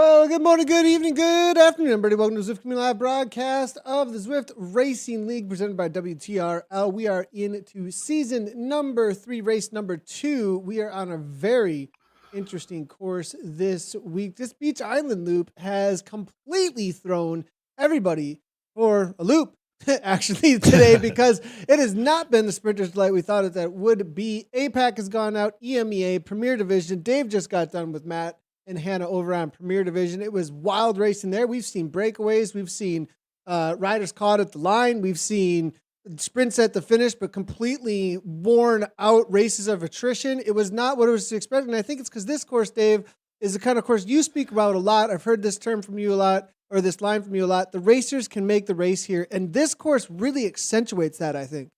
Well, good morning, good evening, good afternoon, everybody. Welcome to the Zwift Community Live broadcast of the Zwift Racing League presented by WTRL. We are into season number 3, race number 2. We are on a very interesting course this week. This Beach Island loop has completely thrown everybody for a loop, actually, today, because it has not been the Sprinters Delight we thought that would be. APAC has gone out, EMEA, Premier Division. Dave just got done with Matt and Hannah over on Premier Division. It was wild racing there. We've seen breakaways. We've seen riders caught at the line. We've seen sprints at the finish, but completely worn out races of attrition. It was not what it was expected. And I think it's because this course, Dave, is the kind of course you speak about a lot. I've heard this term from you a lot, or this line from you a lot. The racers can make the race here. And this course really accentuates that, I think.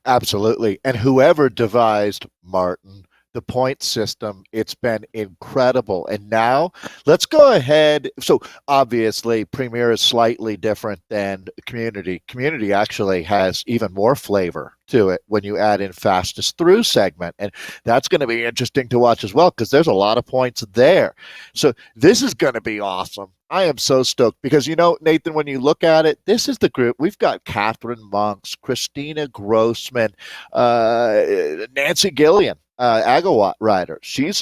Absolutely. And whoever devised, Martin, the point system, it's been incredible. And now let's go ahead. So obviously Premier is slightly different than Community. Community actually has even more flavor to it when you add in fastest through segment. And that's going to be interesting to watch as well, because there's a lot of points there. So this is going to be awesome. I am so stoked because, you know, Nathan, when you look at it, this is the group. We've got Catherine Monks, Christina Grossman, Nancy Gillian, Agawatt rider. She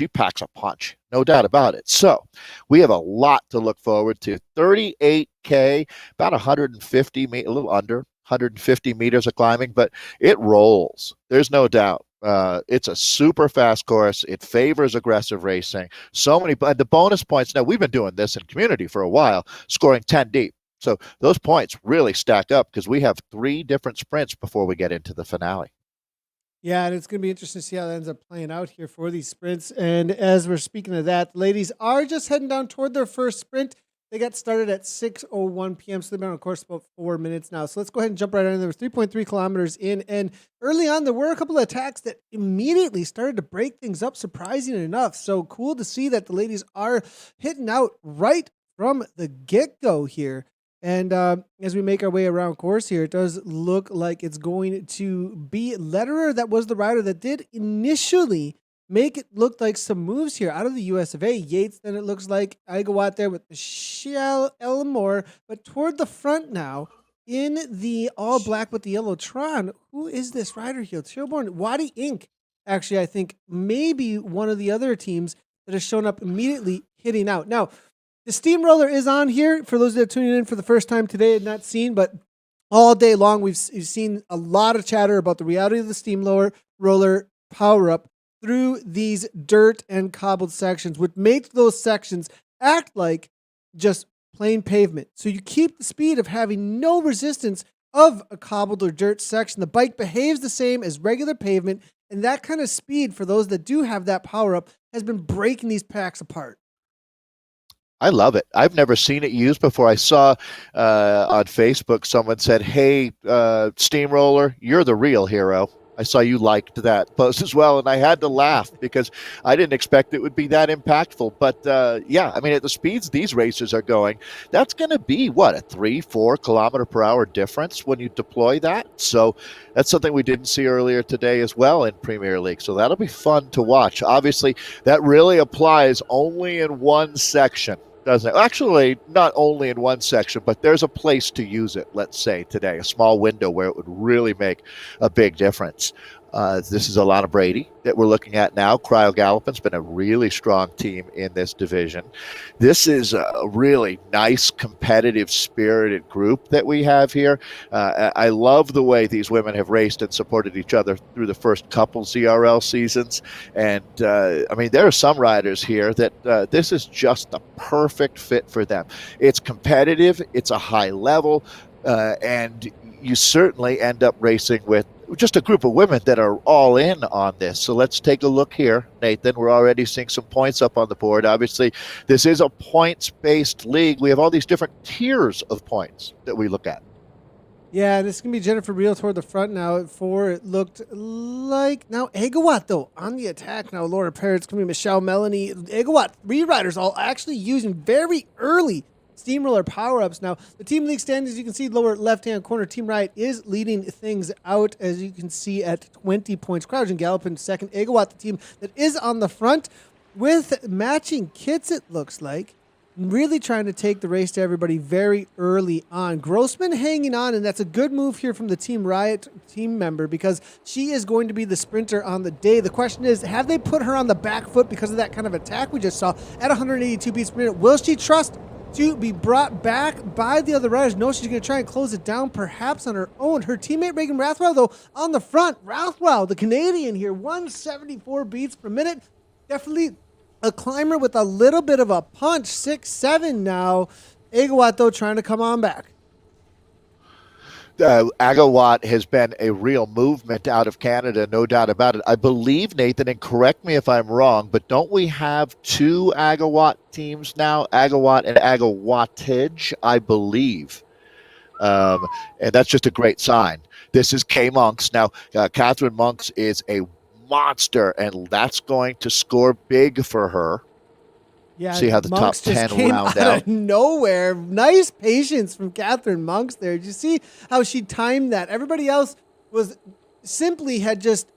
packs a punch, no doubt about it. So we have a lot to look forward to. 38K, about 150, a little under 150 meters of climbing, but it rolls. There's no doubt. It's a super fast course. It favors aggressive racing. So many, but the bonus points. Now we've been doing this in Community for a while, scoring 10 deep. So those points really stack up because we have 3 different sprints before we get into the finale. Yeah, and it's going to be interesting to see how that ends up playing out here for these sprints. And as we're speaking of that, the ladies are just heading down toward their first sprint. They got started at 6:01 p.m., so they've been on course about 4 minutes now. So let's go ahead and jump right in. There was 3.3 kilometers in, and early on, there were a couple of attacks that immediately started to break things up, surprising enough. So cool to see that the ladies are hitting out right from the get-go here. And as we make our way around course here, it does look like it's going to be Lederer that was the rider that did initially make it look like some moves here out of the US of A. Yates, then it looks like Agawatt there with Michelle Elmore, but toward the front now in the all black with the yellow Tron. Who is this rider here? Shelbourne, Wadi Inc. Actually, I think maybe one of the other teams that has shown up immediately hitting out. Now, the steamroller is on here for those that are tuning in for the first time today and not seen, but all day long we've seen a lot of chatter about the reality of the steamroller power up through these dirt and cobbled sections, which makes those sections act like just plain pavement. So you keep the speed of having no resistance of a cobbled or dirt section. The bike behaves the same as regular pavement, and that kind of speed for those that do have that power up has been breaking these packs apart. I love it. I've never seen it used before. I saw on Facebook someone said, "Hey, Steamroller, you're the real hero." I saw you liked that post as well, and I had to laugh because I didn't expect it would be that impactful. But yeah, I mean, at the speeds these racers are going, that's going to be what, a 3-4 kilometer per hour difference when you deploy that. So that's something we didn't see earlier today as well in Premier League. So that'll be fun to watch. Obviously, that really applies only in one section. Doesn't it? Actually, not only in one section, but there's a place to use it, let's say today, a small window where it would really make a big difference. This is Alana Brady that we're looking at now. Cryo Gallopin's been a really strong team in this division. This is a really nice, competitive, spirited group that we have here. I love the way these women have raced and supported each other through the first couple ZRL seasons. And, I mean, there are some riders here that this is just the perfect fit for them. It's competitive, it's a high level, and you certainly end up racing with just a group of women that are all in on this. So let's take a look here, Nathan. We're already seeing some points up on the board. Obviously, this is a points-based league. We have all these different tiers of points that we look at. Yeah, this is going to be Jennifer Reel toward the front now. It looked like now Agawatt, though, on the attack now. Laura Parrott's going to be Michelle Melanie. Agawatt, 3 riders all actually using very early steamroller power-ups. Now, the team league standings, you can see lower left-hand corner, Team Riot is leading things out, as you can see, at 20 points. Crouch and Gallopin second. Agawatt, the team that is on the front. with matching kits, it looks like. Really trying to take the race to everybody very early on. Grossman hanging on, and that's a good move here from the Team Riot team member because she is going to be the sprinter on the day. The question is, have they put her on the back foot because of that kind of attack we just saw at 182 beats per minute? Will she trust to be brought back by the other riders? No, she's going to try and close it down perhaps on her own. Her teammate Reagan Rathwell, though, on the front. Rathwell, the Canadian here, 174 beats per minute. Definitely a climber with a little bit of a punch, 6'7" now. Agawat, though, trying to come on back. Agawat has been a real movement out of Canada, no doubt about it. I believe, Nathan, and correct me if I'm wrong, but don't we have two Agawat teams now? Agawat and Agawattage, I believe. And that's just a great sign. This is K Monks. Now, Catherine Monks is a monster, and that's going to score big for her. Yeah, see how the Monks top 10 just came round out of nowhere. Nice patience from Catherine Monks there. Did you see how she timed that? Everybody else was simply had just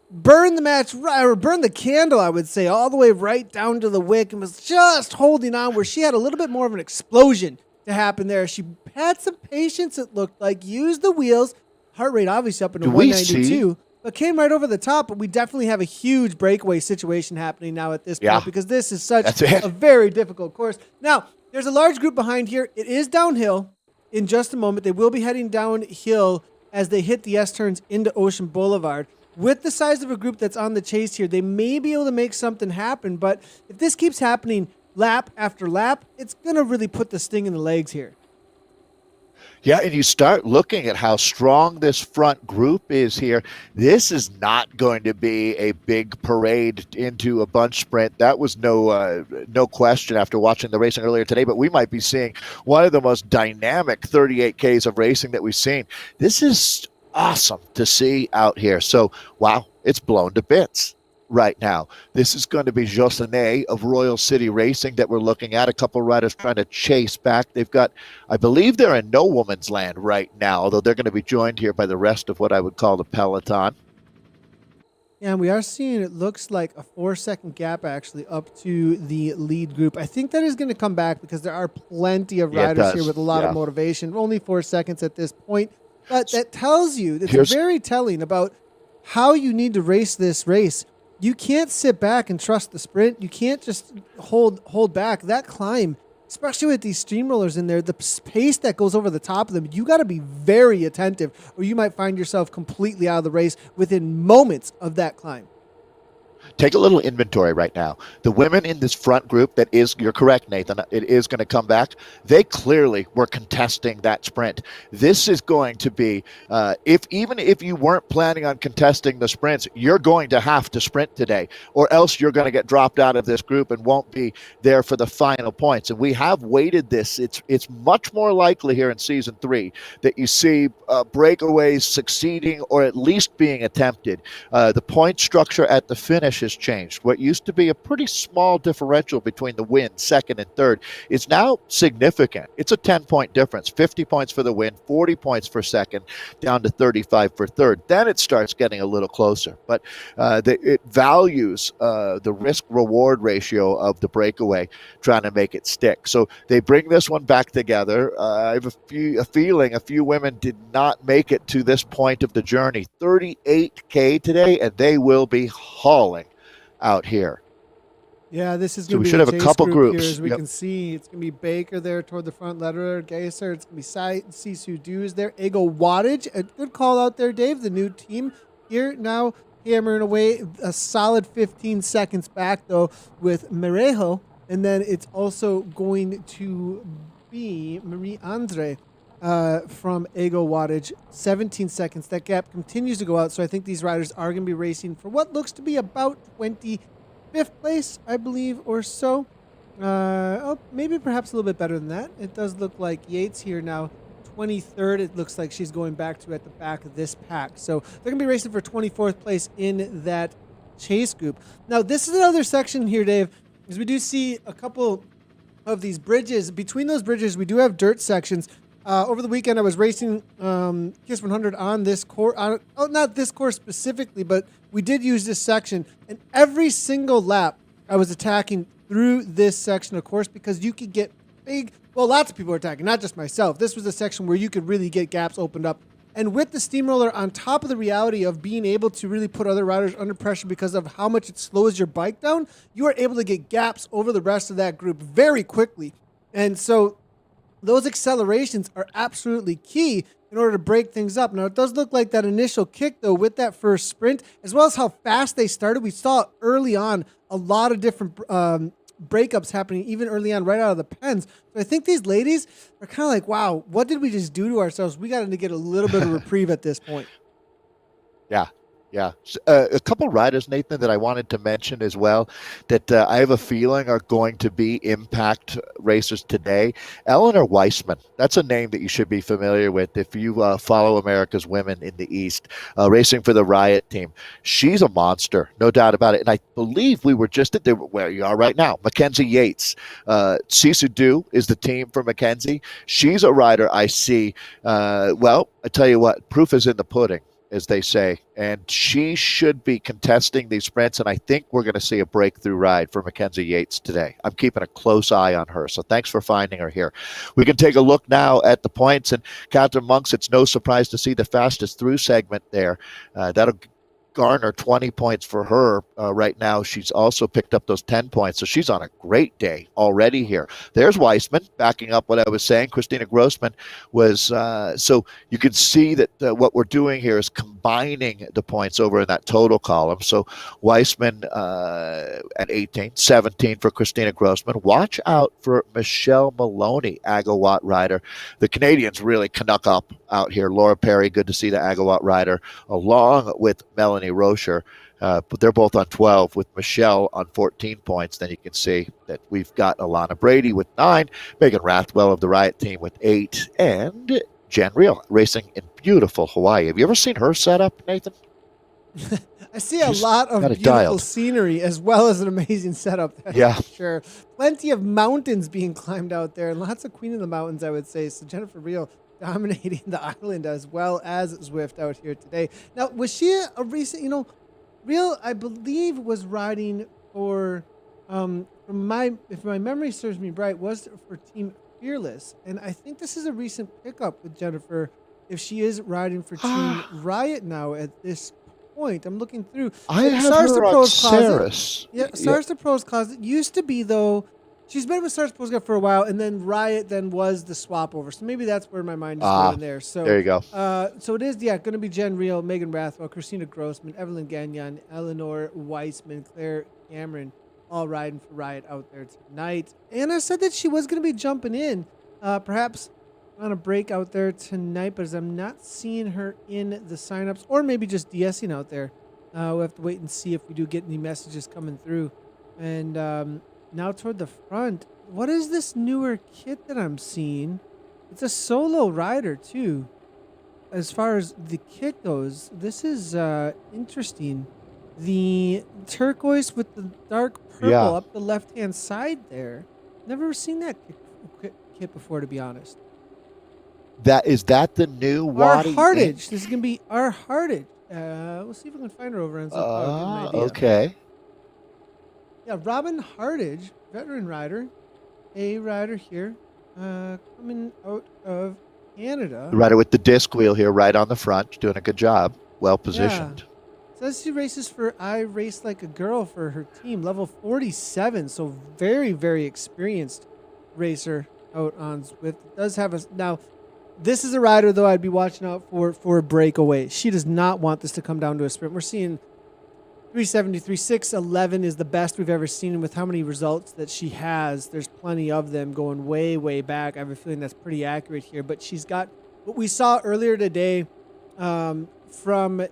burned the match, or burned the candle, I would say, all the way right down to the wick, and was just holding on, where she had a little bit more of an explosion to happen there. She had some patience, it looked like, used the wheels, heart rate obviously up into 192. But came right over the top, but we definitely have a huge breakaway situation happening now at this point because this is such a very difficult course. Now, there's a large group behind here. It is downhill in just a moment. They will be heading downhill as they hit the S-turns into Ocean Boulevard. With the size of a group that's on the chase here, they may be able to make something happen, but if this keeps happening lap after lap, it's going to really put the sting in the legs here. Yeah, and you start looking at how strong this front group is here. This is not going to be a big parade into a bunch sprint. That was no question after watching the racing earlier today, but we might be seeing one of the most dynamic 38Ks of racing that we've seen. This is awesome to see out here. So, wow, it's blown to bits right now. This is going to be Josene of Royal City Racing that we're looking at. A couple riders trying to chase back. They've got, I believe they're in no woman's land right now, although they're going to be joined here by the rest of what I would call the peloton. Yeah, and we are seeing, it looks like a 4-second gap actually up to the lead group. I think that is going to come back because there are plenty of riders here with a lot of motivation. Only 4 seconds at this point. But that tells you, it's very telling about how you need to race this race. You can't sit back and trust the sprint. You can't just hold back. That climb, especially with these steamrollers in there, the pace that goes over the top of them, you got to be very attentive or you might find yourself completely out of the race within moments of that climb. Take a little inventory right now. The women in this front group that is, you're correct, Nathan, it is going to come back. They clearly were contesting that sprint. This is going to be, even if you weren't planning on contesting the sprints, you're going to have to sprint today, or else you're going to get dropped out of this group and won't be there for the final points. And we have weighted this. It's much more likely here in Season 3 that you see breakaways succeeding or at least being attempted. The point structure at the finish has changed. What used to be a pretty small differential between the win, second and third, is now significant. It's a 10-point difference, 50 points for the win, 40 points for second, down to 35 for third. Then it starts getting a little closer. But it values the risk-reward ratio of the breakaway, trying to make it stick. So they bring this one back together. I have a feeling a few women did not make it to this point of the journey. 38K today, and they will be hauling out here. Yeah, this is going to be we should have a couple groups. Here, as we can see, it's going to be Baker there toward the front, Lederer, Geyser. It's going to be Sisu Dews there. Ego Wattage, a good call out there, Dave. The new team here now hammering away a solid 15 seconds back, though, with Merejo. And then it's also going to be Marie Andre from Ego Wattage, 17 seconds. That gap continues to go out, so I think these riders are going to be racing for what looks to be about 25th place, I believe, or so. Maybe perhaps a little bit better than that. It does look like Yates here now, 23rd. It looks like she's going back to at the back of this pack. So they're going to be racing for 24th place in that chase group. Now, this is another section here, Dave, because we do see a couple of these bridges. Between those bridges, we do have dirt sections. Over the weekend, I was racing KISS 100 on this course. Not this course specifically, but we did use this section. And every single lap, I was attacking through this section, of course, because you could get lots of people were attacking, not just myself. This was a section where you could really get gaps opened up. And with the steamroller, on top of the reality of being able to really put other riders under pressure because of how much it slows your bike down, you are able to get gaps over the rest of that group very quickly. And so those accelerations are absolutely key in order to break things up. Now, it does look like that initial kick, though, with that first sprint, as well as how fast they started. We saw early on a lot of different breakups happening, even early on, right out of the pens. So I think these ladies are kind of like, wow, what did we just do to ourselves? We got to get a little bit of reprieve at this point. Yeah. Yeah. A couple riders, Nathan, that I wanted to mention as well that I have a feeling are going to be impact racers today. Eleanor Weissman, that's a name that you should be familiar with if you follow America's Women in the East, racing for the Riot team. She's a monster, no doubt about it. And I believe we were just at where you are right now. Mackenzie Yates. Sisu Du is the team for Mackenzie. She's a rider I see. Well, I tell you what, proof is in the pudding, as they say, and she should be contesting these sprints, and I think we're going to see a breakthrough ride for Mackenzie Yates today. I'm keeping a close eye on her, so thanks for finding her here. We can take a look now at the points, and Catherine Monks, it's no surprise to see the fastest through segment there. That'll garner 20 points for her right now. She's also picked up those 10 points, so she's on a great day already here. There's Weissman backing up what I was saying. Christina Grossman was, so you can see that what we're doing here is combining the points over in that total column. So Weissman at 18, 17 for Christina Grossman. Watch out for Michelle Maloney, Agawatt rider. The Canadians really Canuck up out here. Laura Perry, good to see the Agawatt rider, along with Melanie Rocher. But they're both on 12 with Michelle on 14 points. Then you can see that we've got Alana Brady with 9, Megan Rathwell of the Riot team with 8, and Jen Reel racing in beautiful Hawaii. Have you ever seen her setup, Nathan? I see a lot of beautiful scenery as well as an amazing setup. Yeah. Sure. Plenty of mountains being climbed out there and lots of Queen of the Mountains, I would say. So Jennifer Reel dominating the island as well as Zwift out here today. Now, was she a recent, Reel, I believe, was riding for, if my memory serves me right, was for Team Fearless. And I think this is a recent pickup with Jennifer if she is riding for Team Riot now at this point. I'm looking through. I have her on Saris. Yeah, Saris the Pros Closet. Used to be, though, she's been with Saris Pros for a while, and then Riot then was the swap over. So maybe that's where my mind is going there. So there you go. So it is, going to be Jen Reel, Megan Rathwell, Christina Grossman, Evelyn Gagnon, Eleanor Weissman, Claire Cameron, all riding for Riot out there tonight. Anna said that she was going to be jumping in, perhaps on a break out there tonight, but as I'm not seeing her in the signups, or maybe just DSing out there. We'll have to wait and see if we do get any messages coming through. And now toward the front, what is this newer kit that I'm seeing? It's a solo rider too. As far as the kit goes, this is interesting. The turquoise with the dark purple up the left-hand side there. Never seen that kit before, to be honest. Is that the new Wadi? Our Hardage. This is going to be our Hardage. We'll see if we can find her over on Zwift. Okay. Yeah, Robin Hardage, veteran rider, a rider here, coming out of Canada. The rider with the disc wheel here right on the front, doing a good job. Well positioned. Yeah. Says she races for I Race Like a Girl for her team, level 47, so very, very experienced racer out on Zwift. It does have a... Now, this is a rider, though, I'd be watching out for a breakaway. She does not want this to come down to a sprint. We're seeing 373, 611 is the best we've ever seen. With how many results that she has, there's plenty of them going way, way back. I have a feeling that's pretty accurate here. But she's got what we saw earlier today from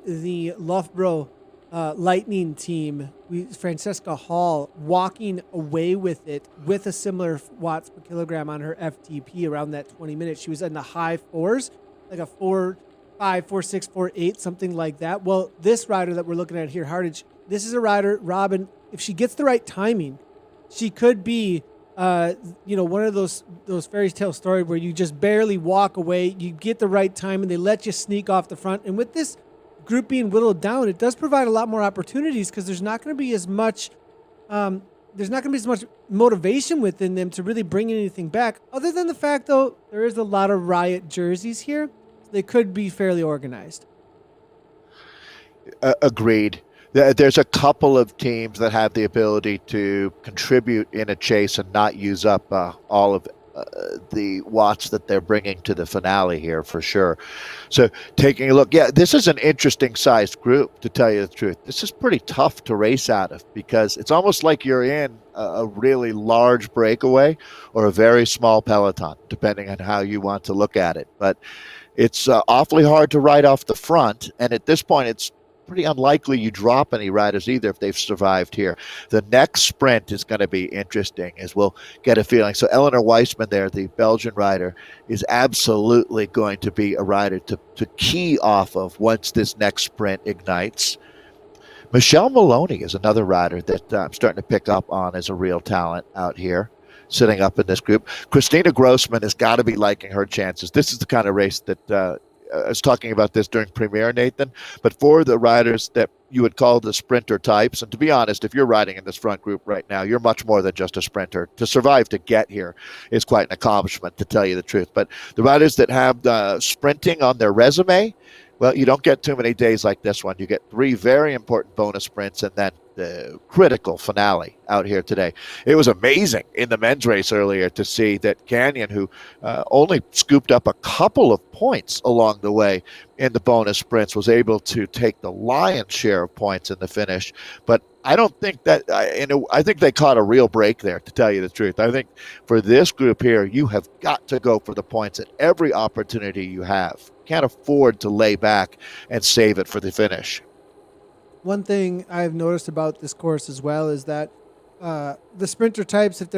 the Loughborough Lightning team, Francesca Hall walking away with it with a similar watts per kilogram on her FTP around that 20 minutes. She was in the high 4s, like a 4.5, 4.6, 4.8, something like that. Well, this rider that we're looking at here, Hardage, this is a rider, Robin, if she gets the right timing, she could be, one of those fairy tale stories where you just barely walk away, you get the right time, and they let you sneak off the front. And with this group being whittled down, it does provide a lot more opportunities because there's not going to be as much there's not going to be as much motivation within them to really bring anything back. Other than the fact, though, there is a lot of Riot jerseys here, so they could be fairly organized. Agreed. There's a couple of teams that have the ability to contribute in a chase and not use up all of the watts that they're bringing to the finale here for sure. So taking a look, yeah, this is an interesting sized group, to tell you the truth. This is pretty tough to race out of because it's almost like you're in a really large breakaway or a very small peloton, depending on how you want to look at it. But it's awfully hard to ride off the front, and at this point it's pretty unlikely you drop any riders either if they've survived here. The next sprint is going to be interesting, as we'll get a feeling. So Eleanor Weissman there, the Belgian rider, is absolutely going to be a rider to key off of once this next sprint ignites. Michelle Maloney is another rider that I'm starting to pick up on as a real talent out here, sitting up in this group. Christina Grossman has got to be liking her chances. This is the kind of race that I was talking about this during Premiere, Nathan, but for the riders that you would call the sprinter types, and to be honest, if you're riding in this front group right now, you're much more than just a sprinter. To survive to get here is quite an accomplishment, to tell you the truth. But the riders that have sprinting on their resume, well, you don't get too many days like this one. You get 3 very important bonus sprints and then the critical finale out here today. It was amazing in the men's race earlier to see that Canyon, who only scooped up a couple of points along the way in the bonus sprints, was able to take the lion's share of points in the finish. But I don't think that, I think they caught a real break there, to tell you the truth. I think for this group here, you have got to go for the points at every opportunity you have. Can't afford to lay back and save it for the finish. One thing I've noticed about this course as well is that the sprinter types, if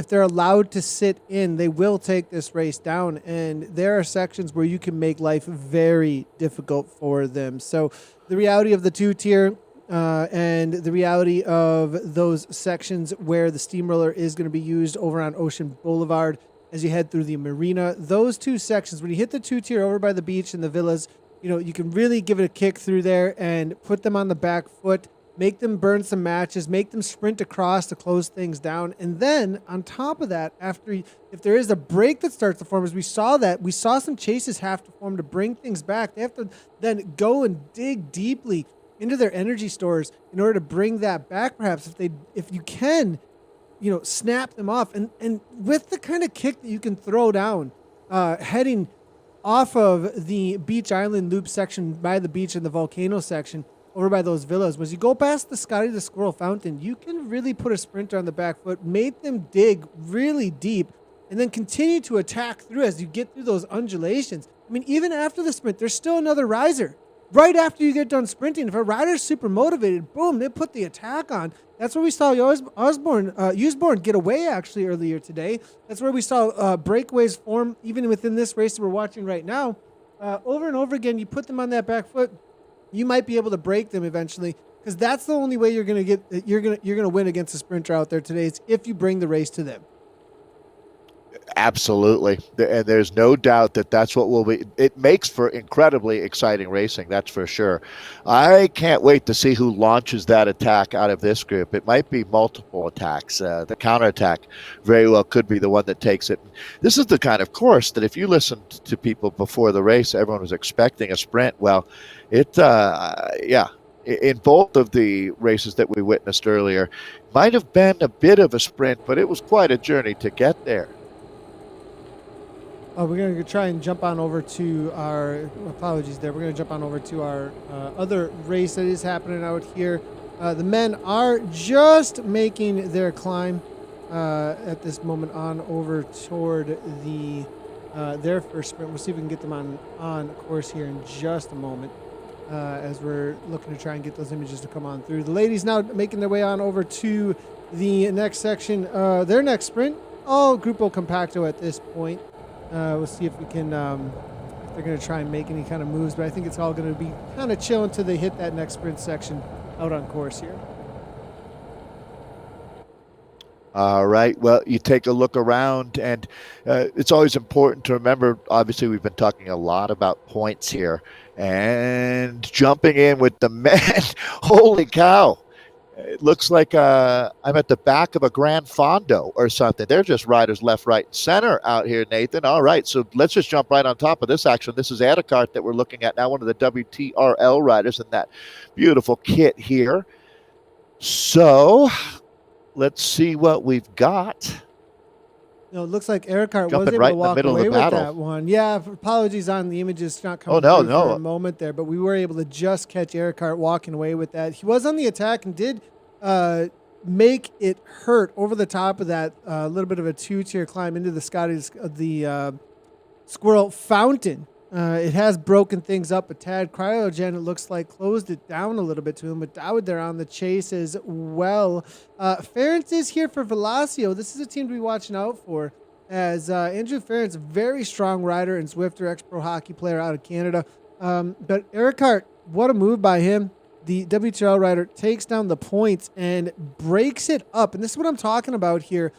they're allowed to sit in, they will take this race down. And there are sections where you can make life very difficult for them. So the reality of the 2-tier and the reality of those sections where the steamroller is going to be used over on Ocean Boulevard as you head through the marina, those 2 sections, when you hit the 2-tier over by the beach and the villas, you can really give it a kick through there and put them on the back foot, make them burn some matches, make them sprint across to close things down. And then on top of that, if there is a break that starts to form, as we saw some chases have to form to bring things back. They have to then go and dig deeply into their energy stores in order to bring that back. Perhaps if you can, snap them off. And with the kind of kick that you can throw down, heading off of the Beach Island Loop section by the beach and the volcano section over by those villas, was you go past the Scotty the Squirrel Fountain, you can really put a sprinter on the back foot, make them dig really deep, and then continue to attack through as you get through those undulations. I mean, even after the sprint, there's still another riser. Right after you get done sprinting, if a rider's super motivated, boom, they put the attack on. That's where we saw Usborne get away actually earlier today. That's where we saw breakaways form even within this race that we're watching right now. Over and over again, you put them on that back foot, you might be able to break them eventually, because that's the only way you're gonna win against a sprinter out there today, is if you bring the race to them. Absolutely. And there's no doubt that that's what will be. It makes for incredibly exciting racing, that's for sure. I can't wait to see who launches that attack out of this group. It might be multiple attacks. The counterattack very well could be the one that takes it. This is the kind of course that if you listened to people before the race, everyone was expecting a sprint. Well, in both of the races that we witnessed earlier, might have been a bit of a sprint, but it was quite a journey to get there. We're going to try and jump on over to our, apologies there, we're going to jump on over to our other race that is happening out here. The men are just making their climb at this moment on over toward their first sprint. We'll see if we can get them on course here in just a moment as we're looking to try and get those images to come on through. The ladies now making their way on over to the next section. Their next sprint, all Grupo Compacto at this point. We'll see if we can, if they're going to try and make any kind of moves, but I think it's all going to be kind of chill until they hit that next sprint section out on course here. All right. Well, you take a look around, and it's always important to remember, obviously, we've been talking a lot about points here, and jumping in with the men. Holy cow. It looks like I'm at the back of a Grand Fondo or something. They're just riders left, right, and center out here, Nathan. All right, so let's just jump right on top of this action. This is Adicart that we're looking at now, one of the WTRL riders in that beautiful kit here. So let's see what we've got. It looks like Ericart was Jumping able right to in the walk middle of away the with battle. that one. Yeah, apologies on the images not coming no, through for no. a moment there, but we were able to just catch Ericart walking away with that. He was on the attack and did make it hurt over the top of that little bit of a two-tier climb into the Squirrel Fountain. It has broken things up a tad. Cryogen, it looks like, closed it down a little bit to him, but Dowd there on the chase as well. Ferentz is here for Velocio. This is a team to be watching out for, as Andrew Ferentz, very strong rider and Zwifter, ex-pro hockey player out of Canada. But Ericart, what a move by him. The WTL rider takes down the points and breaks it up. And this is what I'm talking about here.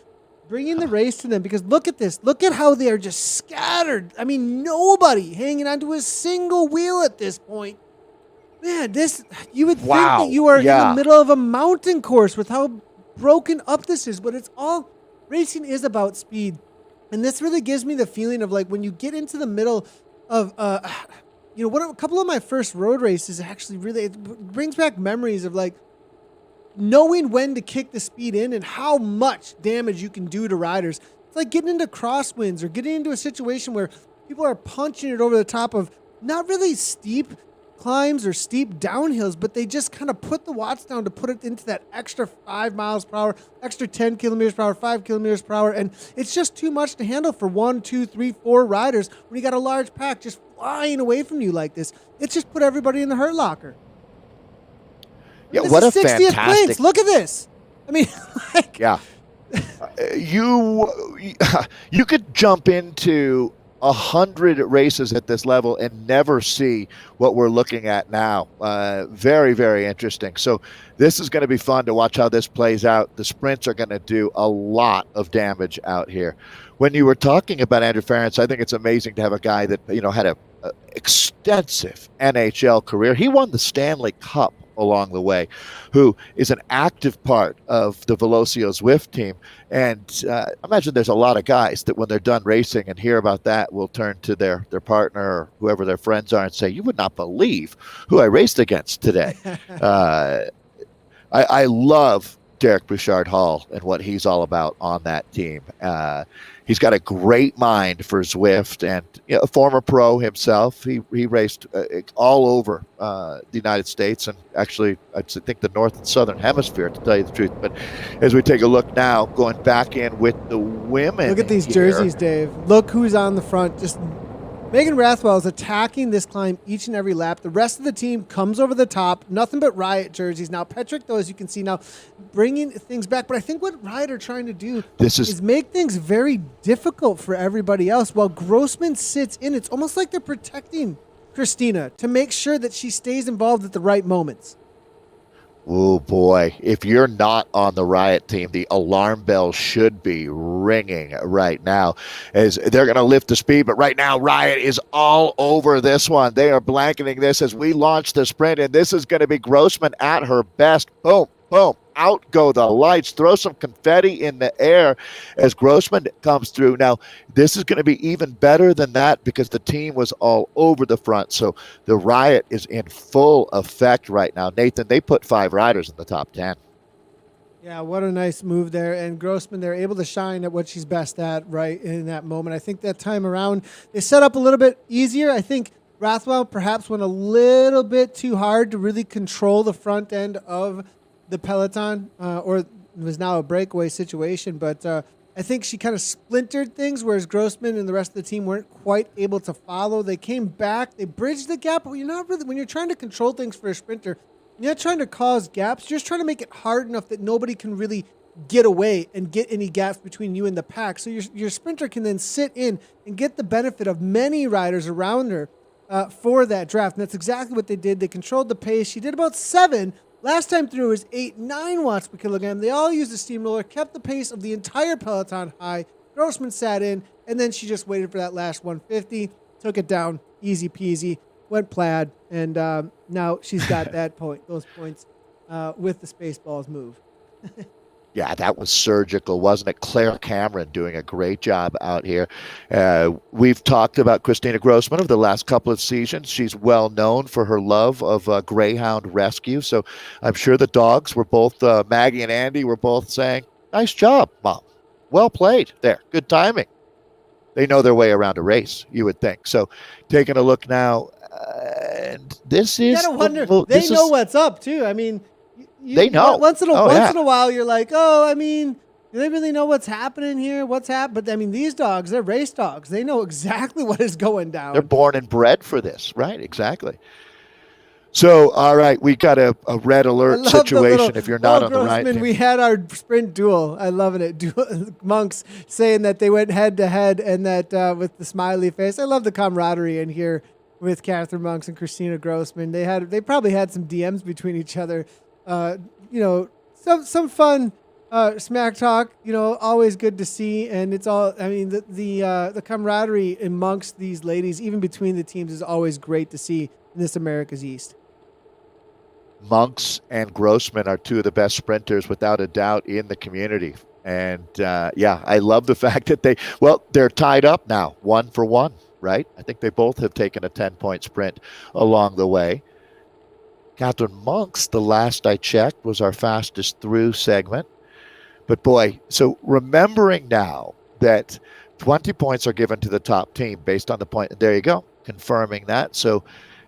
Bringing the race to them, because look at this. Look at how they are just scattered. I mean, nobody hanging onto a single wheel at this point. Man, you would think that you are in the middle of a mountain course with how broken up this is, but it's all, racing is about speed. And this really gives me the feeling of like when you get into the middle of, a couple of my first road races actually really, it brings back memories of like, knowing when to kick the speed in and how much damage you can do to riders. It's like getting into crosswinds or getting into a situation where people are punching it over the top of not really steep climbs or steep downhills, but they just kind of put the watts down to put it into that extra 5 miles per hour, extra 10 kilometers per hour, 5 kilometers per hour. And it's just too much to handle for 1, 2, 3, 4 riders when you got a large pack just flying away from you like this. It's just put everybody in the hurt locker. Yeah, this what a 60th fantastic place. Look at this. I mean, like, yeah. You could jump into 100 races at this level and never see what we're looking at now. Very, very interesting. So this is going to be fun to watch how this plays out. The sprints are going to do a lot of damage out here. When you were talking about Andrew Ferentz, I think it's amazing to have a guy that had a extensive NHL career. He won the Stanley Cup along the way, who is an active part of the Velocio Zwift team. And I imagine there's a lot of guys that when they're done racing and hear about that will turn to their partner or whoever their friends are and say, you would not believe who I raced against today. I love Derek Bouchard Hall and what he's all about on that team. He's got a great mind for Zwift, and a former pro himself. He raced all over the United States and actually, I think, the North and Southern Hemisphere, to tell you the truth. But as we take a look now, going back in with the women. Look at these jerseys, Dave. Look who's on the front. Just Megan Rathwell is attacking this climb each and every lap. The rest of the team comes over the top. Nothing but Riot jerseys. Now, Petrick, though, as you can see now, bringing things back. But I think what Riot are trying to do is make things very difficult for everybody else. While Grossman sits in, it's almost like they're protecting Christina to make sure that she stays involved at the right moments. Oh, boy. If you're not on the Riot team, the alarm bell should be ringing right now as they're going to lift the speed. But right now, Riot is all over this one. They are blanketing this as we launch the sprint, and this is going to be Grossman at her best. Boom, boom. Out go the lights. Throw some confetti in the air as Grossman comes through. Now, this is going to be even better than that because the team was all over the front. So the Riot is in full effect right now. Nathan, they put 5 riders in the top 10. Yeah, what a nice move there. And Grossman, they're able to shine at what she's best at right in that moment. I think that time around, they set up a little bit easier. I think Rathwell perhaps went a little bit too hard to really control the front end of the peloton, or it was now a breakaway situation. But I think she kind of splintered things, whereas Grossman and the rest of the team weren't quite able to follow. They came back, they bridged the gap, but you're not really, when you're trying to control things for a sprinter, you're not trying to cause gaps. You're just trying to make it hard enough that nobody can really get away and get any gaps between you and the pack. So your sprinter can then sit in and get the benefit of many riders around her for that draft. And that's exactly what they did. They controlled the pace. She did about 7. Last time through was 8, 9 watts per kilogram. They all used the steamroller, kept the pace of the entire peloton high. Grossman sat in, and then she just waited for that last 150, took it down, easy peasy, went plaid, and now she's got those points. with the Spaceballs move. Yeah, that was surgical, wasn't it? Claire Cameron doing a great job out here. We've talked about Christina Grossman over the last couple of seasons. She's well known for her love of greyhound rescue. So I'm sure the dogs were both, Maggie and Andy were both saying, nice job, Mom. Well played there. Good timing. They know their way around a race, you would think. So taking a look now, and this You is gotta wonder. They know what's up too. I mean, they know. Once in a while, you're like, oh, I mean, do they really know what's happening here? What's happened? But I mean, these dogs, they're race dogs. They know exactly what is going down. They're born and bred for this, right? Exactly. So, all right, we got a red alert situation if you're not on the right team. We had our sprint duel. I love it. Monks saying that they went head to head and that with the smiley face. I love the camaraderie in here with Catherine Monks and Christina Grossman. They probably had some DMs between each other. Some fun smack talk. Always good to see. And it's all. I mean, the camaraderie amongst these ladies, even between the teams, is always great to see in this America's East. Monks and Grossman are two of the best sprinters, without a doubt, in the community. And I love the fact that they're tied up now, 1-for-1, right? I think they both have taken a 10-point sprint along the way. Catherine Monks, the last I checked, was our fastest through segment. But boy, so remembering now that 20 points are given to the top team based on the point, there you go, confirming that. So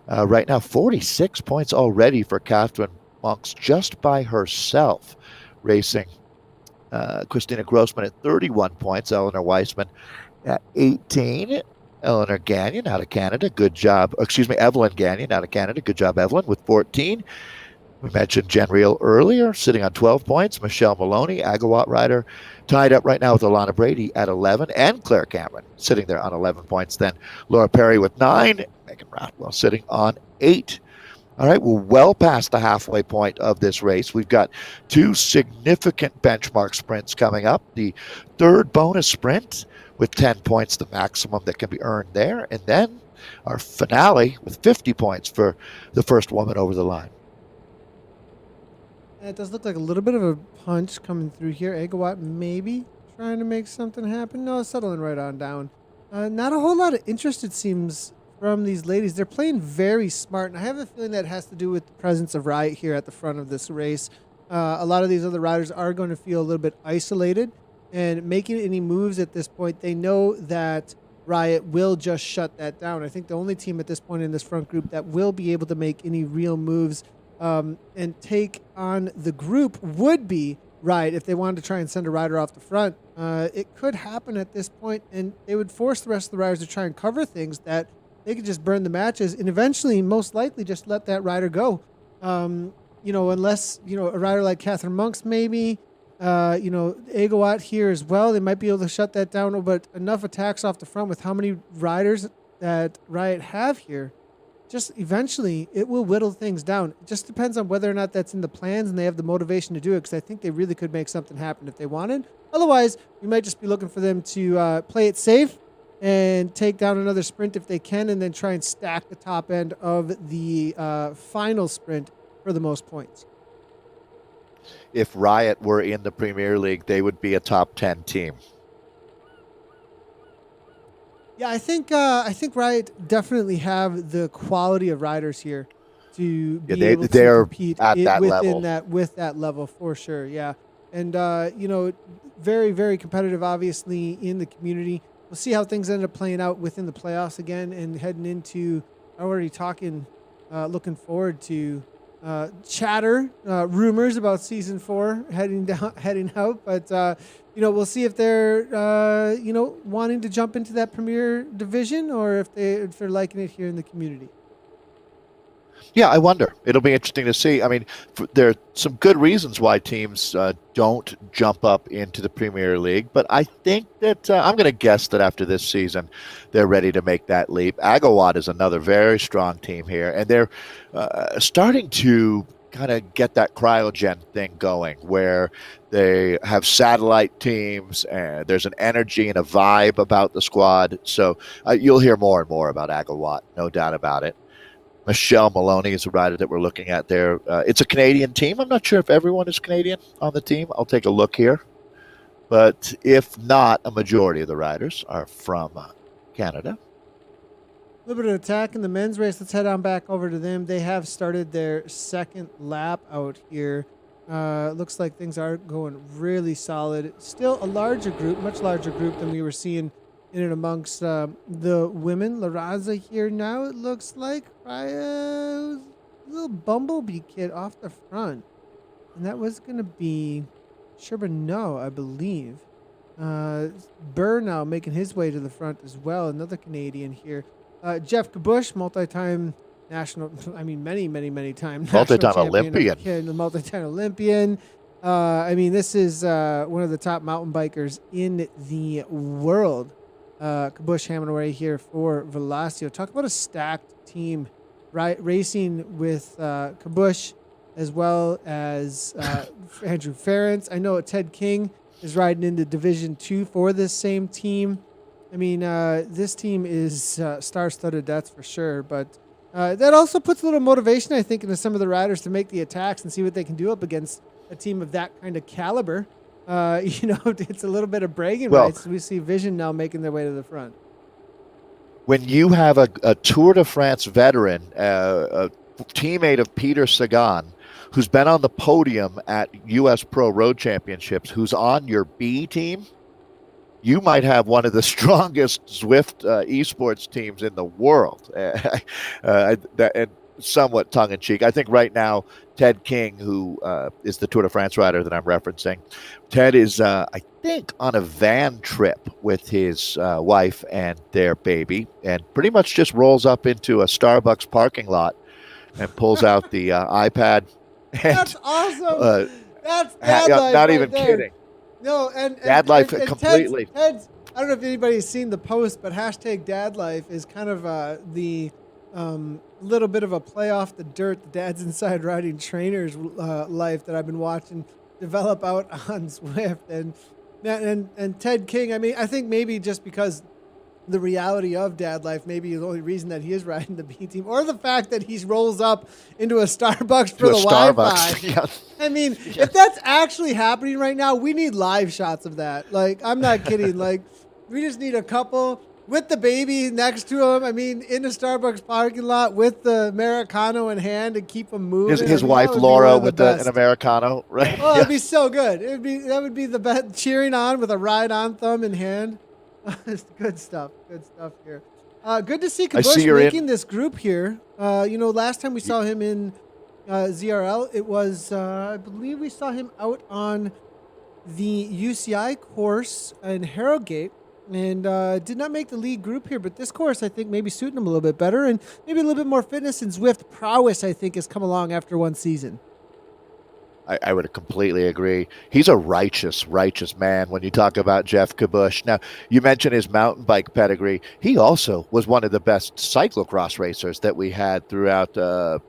right now, 46 points already for Catherine Monks just by herself, racing Christina Grossman at 31 points, Eleanor Weissman at 18. Eleanor Gagnon out of Canada, good job. Evelyn Gagnon out of Canada, good job, Evelyn, with 14. We mentioned Jen Reel earlier, sitting on 12 points. Michelle Maloney, Agawatt rider, tied up right now with Alana Brady at 11, and Claire Cameron sitting there on 11 points. Then Laura Perry with 9, Megan Rothwell sitting on 8. All right, we're well past the halfway point of this race. We've got 2 significant benchmark sprints coming up. The third bonus sprint with 10 points, the maximum that can be earned there. And then our finale with 50 points for the first woman over the line. It does look like a little bit of a punch coming through here. Agawatt maybe trying to make something happen. No, settling right on down. Not a whole lot of interest, it seems, from these ladies. They're playing very smart, and I have a feeling that has to do with the presence of Riot here at the front of this race. A lot of these other riders are going to feel a little bit isolated, and making any moves at this point, they know that Riot will just shut that down. I think the only team at this point in this front group that will be able to make any real moves and take on the group would be Riot if they wanted to try and send a rider off the front. It could happen at this point, and they would force the rest of the riders to try and cover things that they could just burn the matches and eventually, most likely, just let that rider go. Unless, a rider like Catherine Monks maybe, Agawatt here as well, they might be able to shut that down, but enough attacks off the front with how many riders that Riot have here, just eventually it will whittle things down. It just depends on whether or not that's in the plans and they have the motivation to do it, because I think they really could make something happen if they wanted. Otherwise, we might just be looking for them to play it safe and take down another sprint if they can, and then try and stack the top end of the final sprint for the most points. If Riot were in the Premier League, they would be a top 10 team. Yeah, I think Riot definitely have the quality of riders here to be able to compete at that level. With that level for sure. Yeah, and very, very competitive, obviously, in the community. We'll see how things end up playing out within the playoffs again, and heading into already talking, looking forward to chatter, rumors about season 4 heading out. But we'll see if they're wanting to jump into that Premier Division, or if they're liking it here in the community. Yeah, I wonder. It'll be interesting to see. I mean, there are some good reasons why teams don't jump up into the Premier League, but I think that I'm going to guess that after this season, they're ready to make that leap. Agawatt is another very strong team here, and they're starting to kind of get that cryogen thing going, where they have satellite teams, and there's an energy and a vibe about the squad. So you'll hear more and more about Agawatt, no doubt about it. Michelle Maloney is a rider that we're looking at there. It's a Canadian team. I'm not sure if everyone is Canadian on the team. I'll take a look here. But if not, a majority of the riders are from Canada. A little bit of attack in the men's race. Let's head on back over to them. They have started their second lap out here. Looks like things are going really solid. Still a larger group, much larger group than we were seeing in and amongst the women. La Raza here now, it looks like. A little bumblebee kid off the front. And that was going to be Sherbano, I believe. Burr now making his way to the front as well. Another Canadian here. Jeff Kabush, multi-time national, I mean, many time multi-time Olympian. The multi-time Olympian. I mean, this is one of the top mountain bikers in the world. Kabush hammering away here for Velasio. Talk about a stacked team, right? Racing with Kabush as well as Andrew Ferentz. I know Ted King is riding into Division 2 for this same team. I mean, this team is star-studded, that's for sure. But that also puts a little motivation, I think, into some of the riders to make the attacks and see what they can do up against a team of that kind of caliber. It's a little bit of bragging rights. We see Vision now making their way to the front. When you have a Tour de France veteran, a teammate of Peter Sagan, who's been on the podium at U.S. Pro Road Championships, who's on your B team, you might have one of the strongest Zwift esports teams in the world. And somewhat tongue-in-cheek. I think right now, Ted King, who is the Tour de France rider that I'm referencing, Ted is, I think, on a van trip with his wife and their baby, and pretty much just rolls up into a Starbucks parking lot and pulls out the iPad. And, that's awesome. That's dad life not right even there. kidding. No, and dad life and completely. Ted's, I don't know if anybody's seen the post, but hashtag dad life is kind of the little bit of a play off the dirt, the Dad's Inside Riding Trainers life that I've been watching develop out on Zwift. And Ted King, I mean, I think maybe just because the reality of dad life, maybe the only reason that he is riding the B team, or the fact that he rolls up into a Starbucks for the Wi-Fi. Yeah. I mean, if that's actually happening right now, we need live shots of that. Like, I'm not kidding. Like, we just need a couple with the baby next to him. I mean, in the Starbucks parking lot with the Americano in hand to keep him moving. His wife Laura with an Americano, right? Oh, it'd be so good. That would be the best. Cheering on with a ride-on thumb in hand. Good stuff. Good stuff here. Good to see Kabush making this group here. Last time we saw him in ZRL, it was, I believe we saw him out on the UCI course in Harrogate and did not make the lead group here. But this course, I think, maybe suiting him a little bit better and maybe a little bit more fitness and Zwift prowess, I think, has come along after one season. I would completely agree. He's a righteous man when you talk about Jeff Kabush. Now, you mentioned his mountain bike pedigree. He also was one of the best cyclocross racers that we had throughout a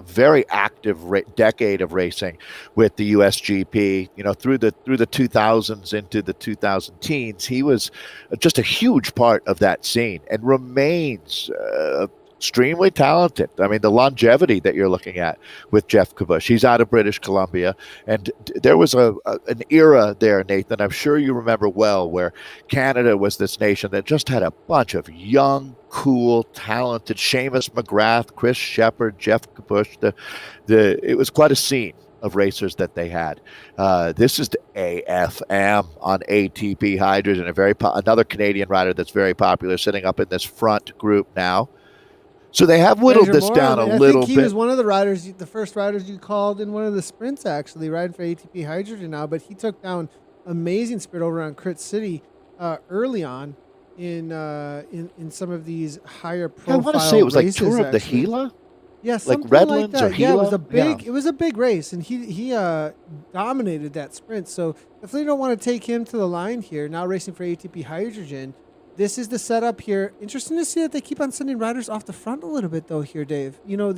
very active decade of racing with the USGP. Through the 2000s into the 2010s, he was just a huge part of that scene and remains extremely talented. I mean, the longevity that you're looking at with Jeff Kabush. He's out of British Columbia, and there was an era there, Nathan, I'm sure you remember well, where Canada was this nation that just had a bunch of young, cool, talented Seamus McGrath, Chris Shepard, Jeff Kabush. It was quite a scene of racers that they had. This is the AFM on ATP Hydrogen, another Canadian rider that's very popular, sitting up in this front group now. So they have whittled this down a little bit. I think he was one of the riders, the first riders you called in one of the sprints, actually, riding for ATP Hydrogen now. But he took down amazing sprint over on Crit City early on in some of these higher profile races. I want to say it was like Tour of the Gila? Yeah, like Redlands like that. Or Gila? Yeah, it was a big race, and he dominated that sprint. So definitely don't want to take him to the line here. Now racing for ATP Hydrogen. This is the setup here. Interesting to see that they keep on sending riders off the front a little bit, though, here, Dave. I don't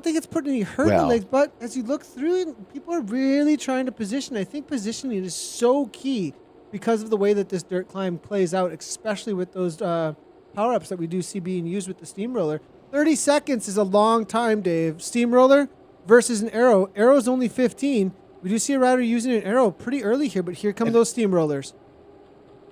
think it's putting any hurt in the legs, but as you look through it, people are really trying to position. I think positioning is so key because of the way that this dirt climb plays out, especially with those power-ups that we do see being used with the steamroller. 30 seconds is a long time, Dave. Steamroller versus an arrow. Arrow's only 15. We do see a rider using an arrow pretty early here, but here come those steamrollers.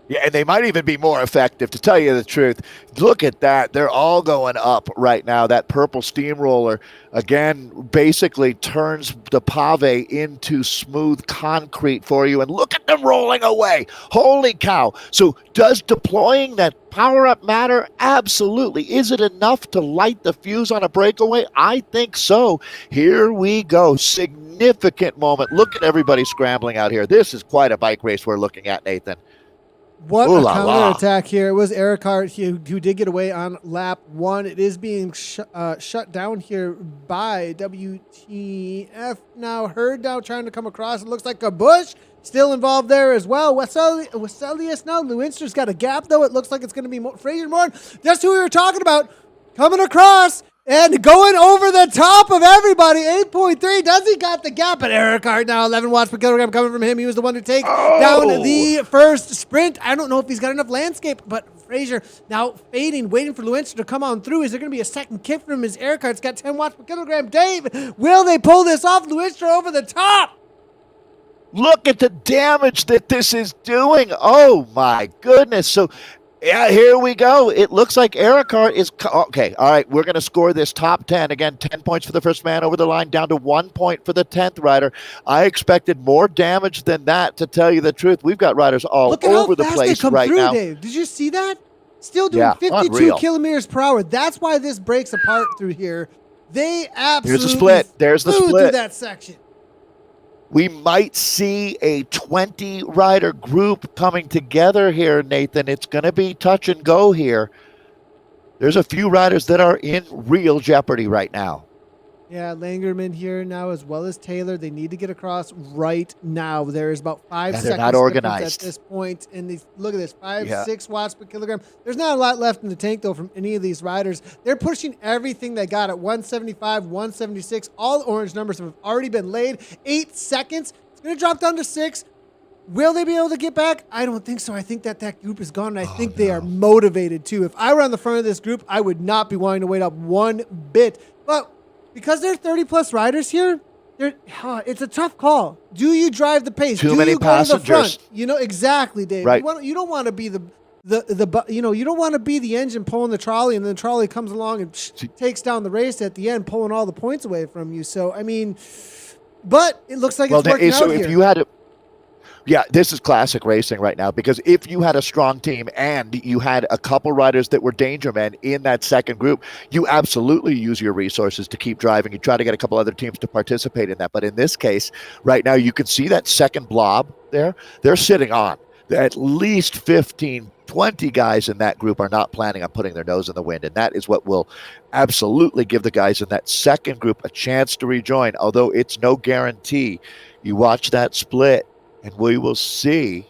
Yeah, and they might even be more effective, to tell you the truth. Look at that. They're all going up right now. That purple steamroller, again, basically turns the pave into smooth concrete for you. And look at them rolling away. Holy cow. So does deploying that power-up matter? Absolutely. Is it enough to light the fuse on a breakaway? I think so. Here we go. Significant moment. Look at everybody scrambling out here. This is quite a bike race we're looking at, Nathan. What a counterattack here. It was Ericart who did get away on lap 1. It is being shut down here by WTF. Now, Herd now trying to come across. It looks like a Bush still involved there as well. Weselius now. Lewinster's got a gap, though. It looks like it's going to be Fraser Morton. That's who we were talking about. Coming across. And going over the top of everybody, 8.3. Does he got the gap? But Ericart now, 11 watts per kilogram coming from him. He was the one to take down the first sprint. I don't know if he's got enough landscape, but Fraser now fading, waiting for Lewinster to come on through. Is there going to be a second kick from his Ericart's got 10 watts per kilogram. Dave, will they pull this off? Lewinster over the top. Look at the damage that this is doing. Oh, my goodness. So, yeah, here we go. It looks like Ericart is... Okay, all right, we're going to score this top 10. Again, 10 points for the first man over the line, down to 1 point for the 10th rider. I expected more damage than that, to tell you the truth. We've got riders all over the place right now. Dave. Did you see that? Still doing 52 kilometers per hour. That's why this breaks apart through here. They absolutely... Here's the split. There's the split. Through that section. We might see a 20-rider group coming together here, Nathan. It's going to be touch and go here. There's a few riders that are in real jeopardy right now. Yeah, Langerman here now as well as Taylor. They need to get across right now. There is about 5 seconds they're not organized at this point. And look at this, 6 watts per kilogram. There's not a lot left in the tank, though, from any of these riders. They're pushing everything they got at 175, 176. All orange numbers have already been laid. 8 seconds. It's going to drop down to 6. Will they be able to get back? I don't think so. I think that group is gone, and I think they are motivated, too. If I were on the front of this group, I would not be wanting to wait up one bit. But because there are 30-plus riders here, it's a tough call. Do you drive the pace? Too many passengers. To the front? You know, exactly, Dave. Right. You don't want to be you don't want to be the engine pulling the trolley, and then the trolley comes along and takes down the race at the end, pulling all the points away from you. So, I mean, but it looks like it's working out here. If you had to... Yeah, this is classic racing right now, because if you had a strong team and you had a couple riders that were danger men in that second group, you absolutely use your resources to keep driving. You try to get a couple other teams to participate in that. But in this case, right now, you can see that second blob there. They're sitting on. At least 15, 20 guys in that group are not planning on putting their nose in the wind. And that is what will absolutely give the guys in that second group a chance to rejoin, although it's no guarantee. You watch that split, and we will see.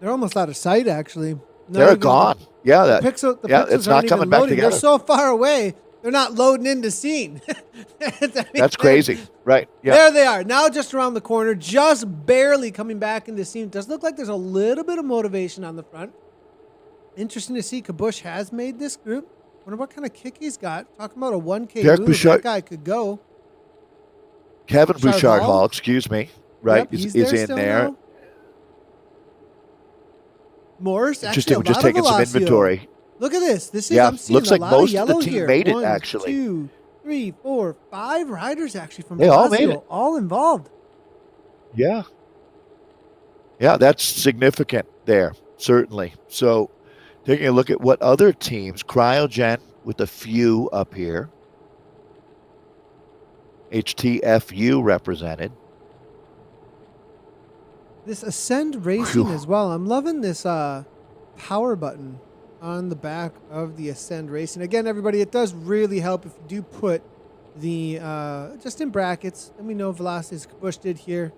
They're almost out of sight, actually. They're gone. The pixels it's not coming back together. They're so far away, they're not loading into scene. That's crazy. Right. Yeah. There they are. Now just around the corner, just barely coming back into scene. It does look like there's a little bit of motivation on the front. Interesting to see Kabush has made this group. Wonder what kind of kick he's got. Talking about a 1K move. That guy could go. Kevin Bouchard Hall, excuse me. Right. Yep, is in there. Now. Morris, interesting. We're just taking some inventory. Look at this. I'm seeing looks like most of the team here. made it. 1, actually, 2, 3, 4, 5 riders actually from. They all made it. All involved. Yeah, that's significant there, certainly. So, taking a look at what other teams, Cryogen with a few up here, HTFU represented. This Ascend Racing as well. I'm loving this power button on the back of the Ascend Racing. Again, everybody, it does really help if you do put the, just in brackets, let me know Velocity, as Kabush did here,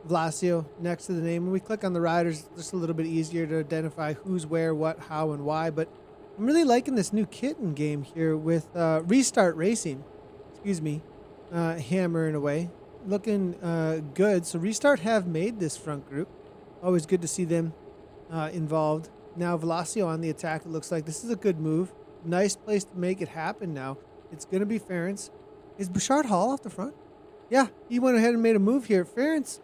Velasio next to the name. When we click on the riders, it's just a little bit easier to identify who's where, what, how, and why. But I'm really liking this new kit in game here with Restart Racing. Excuse me, hammering away. Looking good. So Restart have made this front group. Always good to see them involved. Now Velasio on the attack. It looks like this is a good move. Nice place to make it happen now. It's going to be Ference. Is Bouchard Hall off the front? Yeah, he went ahead and made a move here. Ference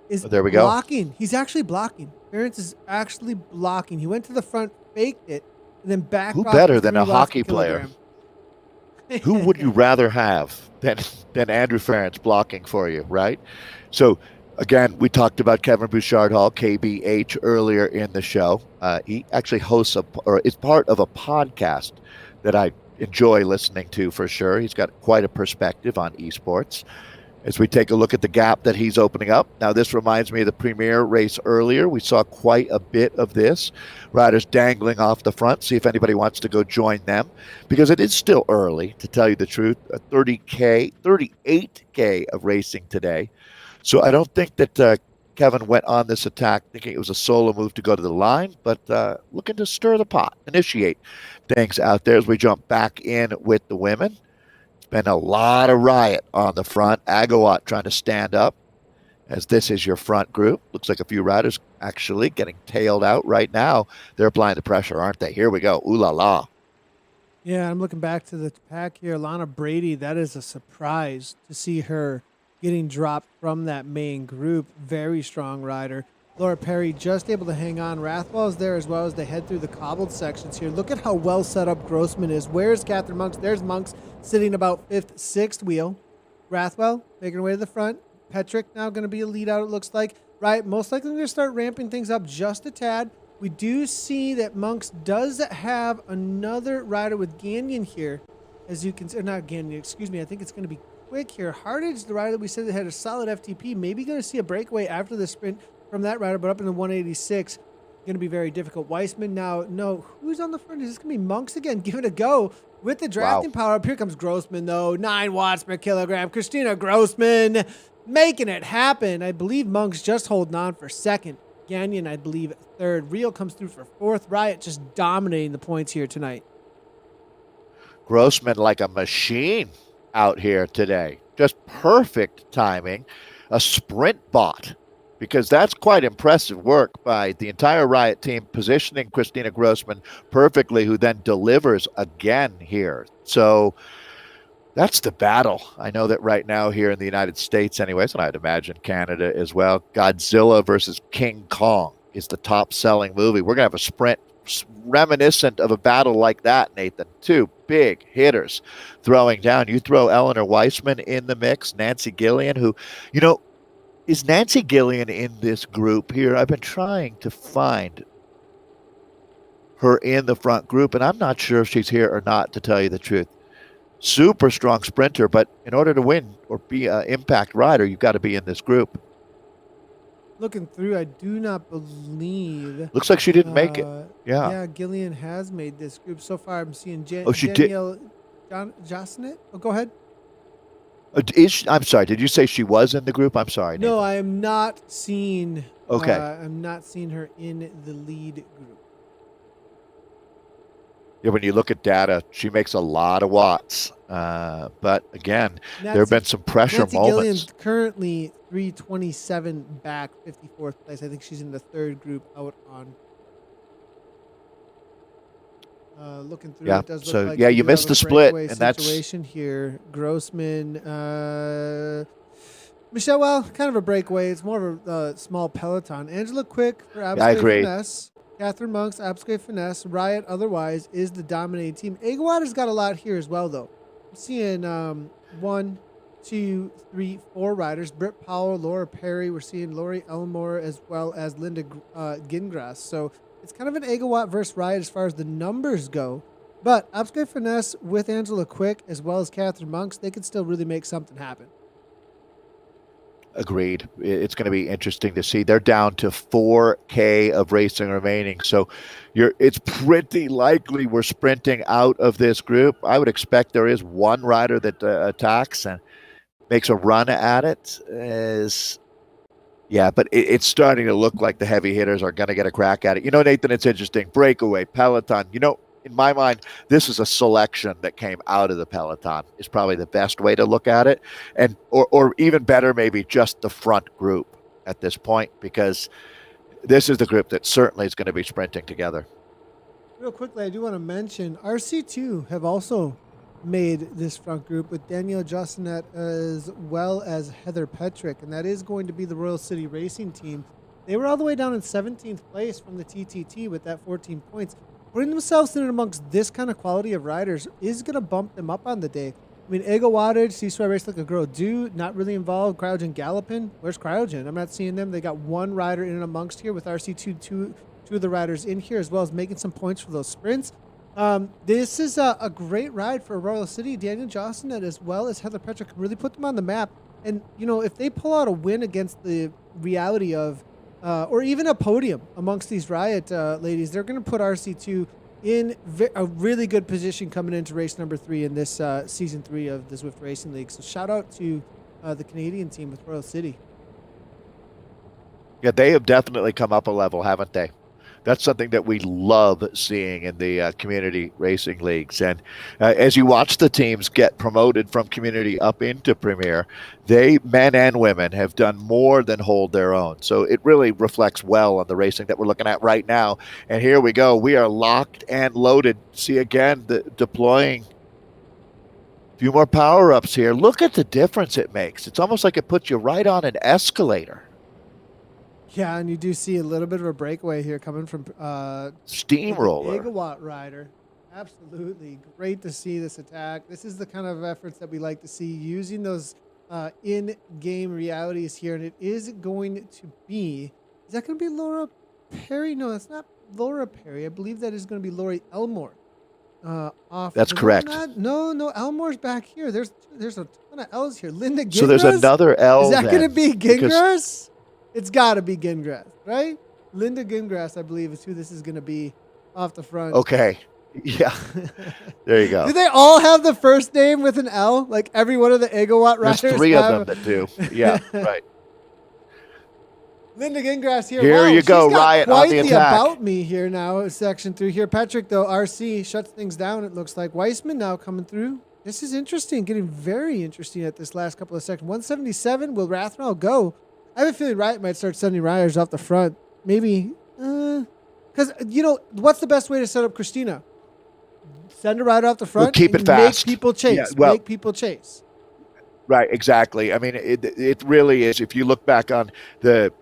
is There we go. blocking. He's actually blocking. Ference is actually blocking. He went to the front, faked it, and then backed Who off better for than 3 a watts hockey per player? kilogram. Who would you rather have than Andrew Ference blocking for you, right? So, again, we talked about Kevin Bouchard Hall, KBH, earlier in the show. He actually hosts or is part of a podcast that I enjoy listening to for sure. He's got quite a perspective on esports. As we take a look at the gap that he's opening up. Now, this reminds me of the Premier race earlier. We saw quite a bit of this. Riders dangling off the front. See if anybody wants to go join them. Because it is still early, to tell you the truth. 38K of racing today. So I don't think that Kevin went on this attack thinking it was a solo move to go to the line, but looking to stir the pot, initiate things out there as we jump back in with the women. Been a lot of riot on the front. Agawat trying to stand up as this is your front group. Looks like a few riders actually getting tailed out right now. They're applying the pressure, aren't they? Here we go. Ooh la la. Yeah, I'm looking back to the pack here. Lana Brady, that is a surprise to see her getting dropped from that main group. Very strong rider. Laura Perry just able to hang on. Rathwell is there as well as they head through the cobbled sections here. Look at how well set up Grossman is. Where's Catherine Monks? There's Monks sitting about 5th, 6th wheel. Rathwell making her way to the front. Petrick now going to be a lead out, it looks like. Right, most likely going to start ramping things up just a tad. We do see that Monks does have another rider with Gagnon here. As you can see, not Gagnon, excuse me. I think it's going to be Quick here. Hardage, the rider that we said that had a solid FTP, maybe going to see a breakaway after the sprint from that rider, but up in the 186, going to be very difficult. Weissman now, no, who's on the front? Is this going to be Monks again? Give it a go with the drafting power up. Here comes Grossman, though. 9 watts per kilogram. Christina Grossman making it happen. I believe Monks just holding on for second. Gagnon, I believe, third. Rio comes through for fourth. Riot just dominating the points here tonight. Grossman like a machine out here today. Just perfect timing. A sprint bot. Because that's quite impressive work by the entire Riot team positioning Christina Grossman perfectly, who then delivers again here. So that's the battle. I know that right now here in the United States anyways, and I'd imagine Canada as well, Godzilla versus King Kong is the top-selling movie. We're going to have a sprint reminiscent of a battle like that, Nathan. 2 big hitters throwing down. You throw Eleanor Weissman in the mix, Nancy Gillian, who, you know, is Nancy Gillian in this group here? I've been trying to find her in the front group, and I'm not sure if she's here or not, to tell you the truth. Super strong sprinter, but in order to win or be an impact rider, you've got to be in this group. Looking through, I do not believe. Looks like she didn't make it. Yeah. Yeah, Gillian has made this group. So far, I'm seeing she Danielle Josnet. Oh, go ahead. I'm sorry. Did you say she was in the group? I'm sorry. No, Nathan. I am not seeing. Okay. I'm not seeing her in the lead group. Yeah, when you look at data, she makes a lot of watts. But again, there have been some pressure Nancy moments. Gillian's currently 327 back, 54th place. I think she's in the third group out on. Looking through, it does look like you missed the split, and that's situation here. Grossman, Michelle, well, kind of a breakaway. It's more of a small peloton. Angela Quick for Absquay Finesse. Catherine Monks, Absquay Finesse. Riot, otherwise, is the dominating team. Agawada's got a lot here as well, though. I'm seeing 1, 2, 3, 4 riders. Britt Powell, Laura Perry. We're seeing Lori Elmore as well as Linda Gingras. So it's kind of an Agawat versus Riot as far as the numbers go. But Absquay Finesse with Angela Quick as well as Catherine Monks, they could still really make something happen. Agreed. It's going to be interesting to see. They're down to 4K of racing remaining. So it's pretty likely we're sprinting out of this group. I would expect there is one rider that attacks and makes a run at it. But it's starting to look like the heavy hitters are going to get a crack at it. You know, Nathan, it's interesting. Breakaway, peloton. You know, in my mind, this is a selection that came out of the peloton is probably the best way to look at it. And or even better, maybe just the front group at this point, because this is the group that certainly is going to be sprinting together. Real quickly, I do want to mention RC2 have also made this front group with Danielle Jossinet as well as Heather Petrick, and that is going to be the Royal City Racing team. They were all the way down in 17th place from the TTT with that 14 points. Putting themselves in amongst this kind of quality of riders is going to bump them up on the day. I mean, Ego Wattage, C-Swear Race Like a Girl Do, not really involved. Cryogen Gallopin. Where's Cryogen? I'm not seeing them. They got one rider in and amongst here with RC2, two of the riders in here, as well as making some points for those sprints. This is a great ride for Royal City. Daniel Johnson as well as Heather Petrick can really put them on the map. And, you know, if they pull out a win against the reality of, or even a podium amongst these Riot ladies, they're going to put RC2 in a really good position coming into race number 3 in this season 3 of the Zwift Racing League. So shout out to the Canadian team with Royal City. Yeah, they have definitely come up a level, haven't they? That's something that we love seeing in the community racing leagues. And as you watch the teams get promoted from community up into Premier, they, men and women, have done more than hold their own. So it really reflects well on the racing that we're looking at right now. And here we go. We are locked and loaded. See, again, deploying a few more power-ups here. Look at the difference it makes. It's almost like it puts you right on an escalator. Yeah, and you do see a little bit of a breakaway here coming from Steamroller. Gigawatt Rider. Absolutely. Great to see this attack. This is the kind of efforts that we like to see, using those in-game realities here. And it is going to be, is that going to be Laura Perry? No, that's not Laura Perry. I believe that is going to be Lori Elmore. That's correct. No, Elmore's back here. There's a ton of L's here. Linda Gingras? So there's another L. Is that going to be Gingras? It's got to be Gingras, right? Linda Gingras, I believe, is who this is going to be off the front. Okay. Yeah. There you go. Do they all have the first name with an L? Like every one of the Egowatt riders? There's 3 of them that do. Yeah, right. Linda Gingras here. Here you go, she's got Riot quite on the attack. About Me here now, section through here. Patrick, though, RC shuts things down, it looks like. Weissman now coming through. This is interesting, getting very interesting at this last couple of sections. 177, will Rathnall go? I have a feeling Riot might start sending riders off the front. Maybe, because, you know, what's the best way to set up Christina? Send a rider off the front. We'll keep it fast. Make people chase. Yeah, Make people chase. Right, exactly. I mean, it really is. If you look back on the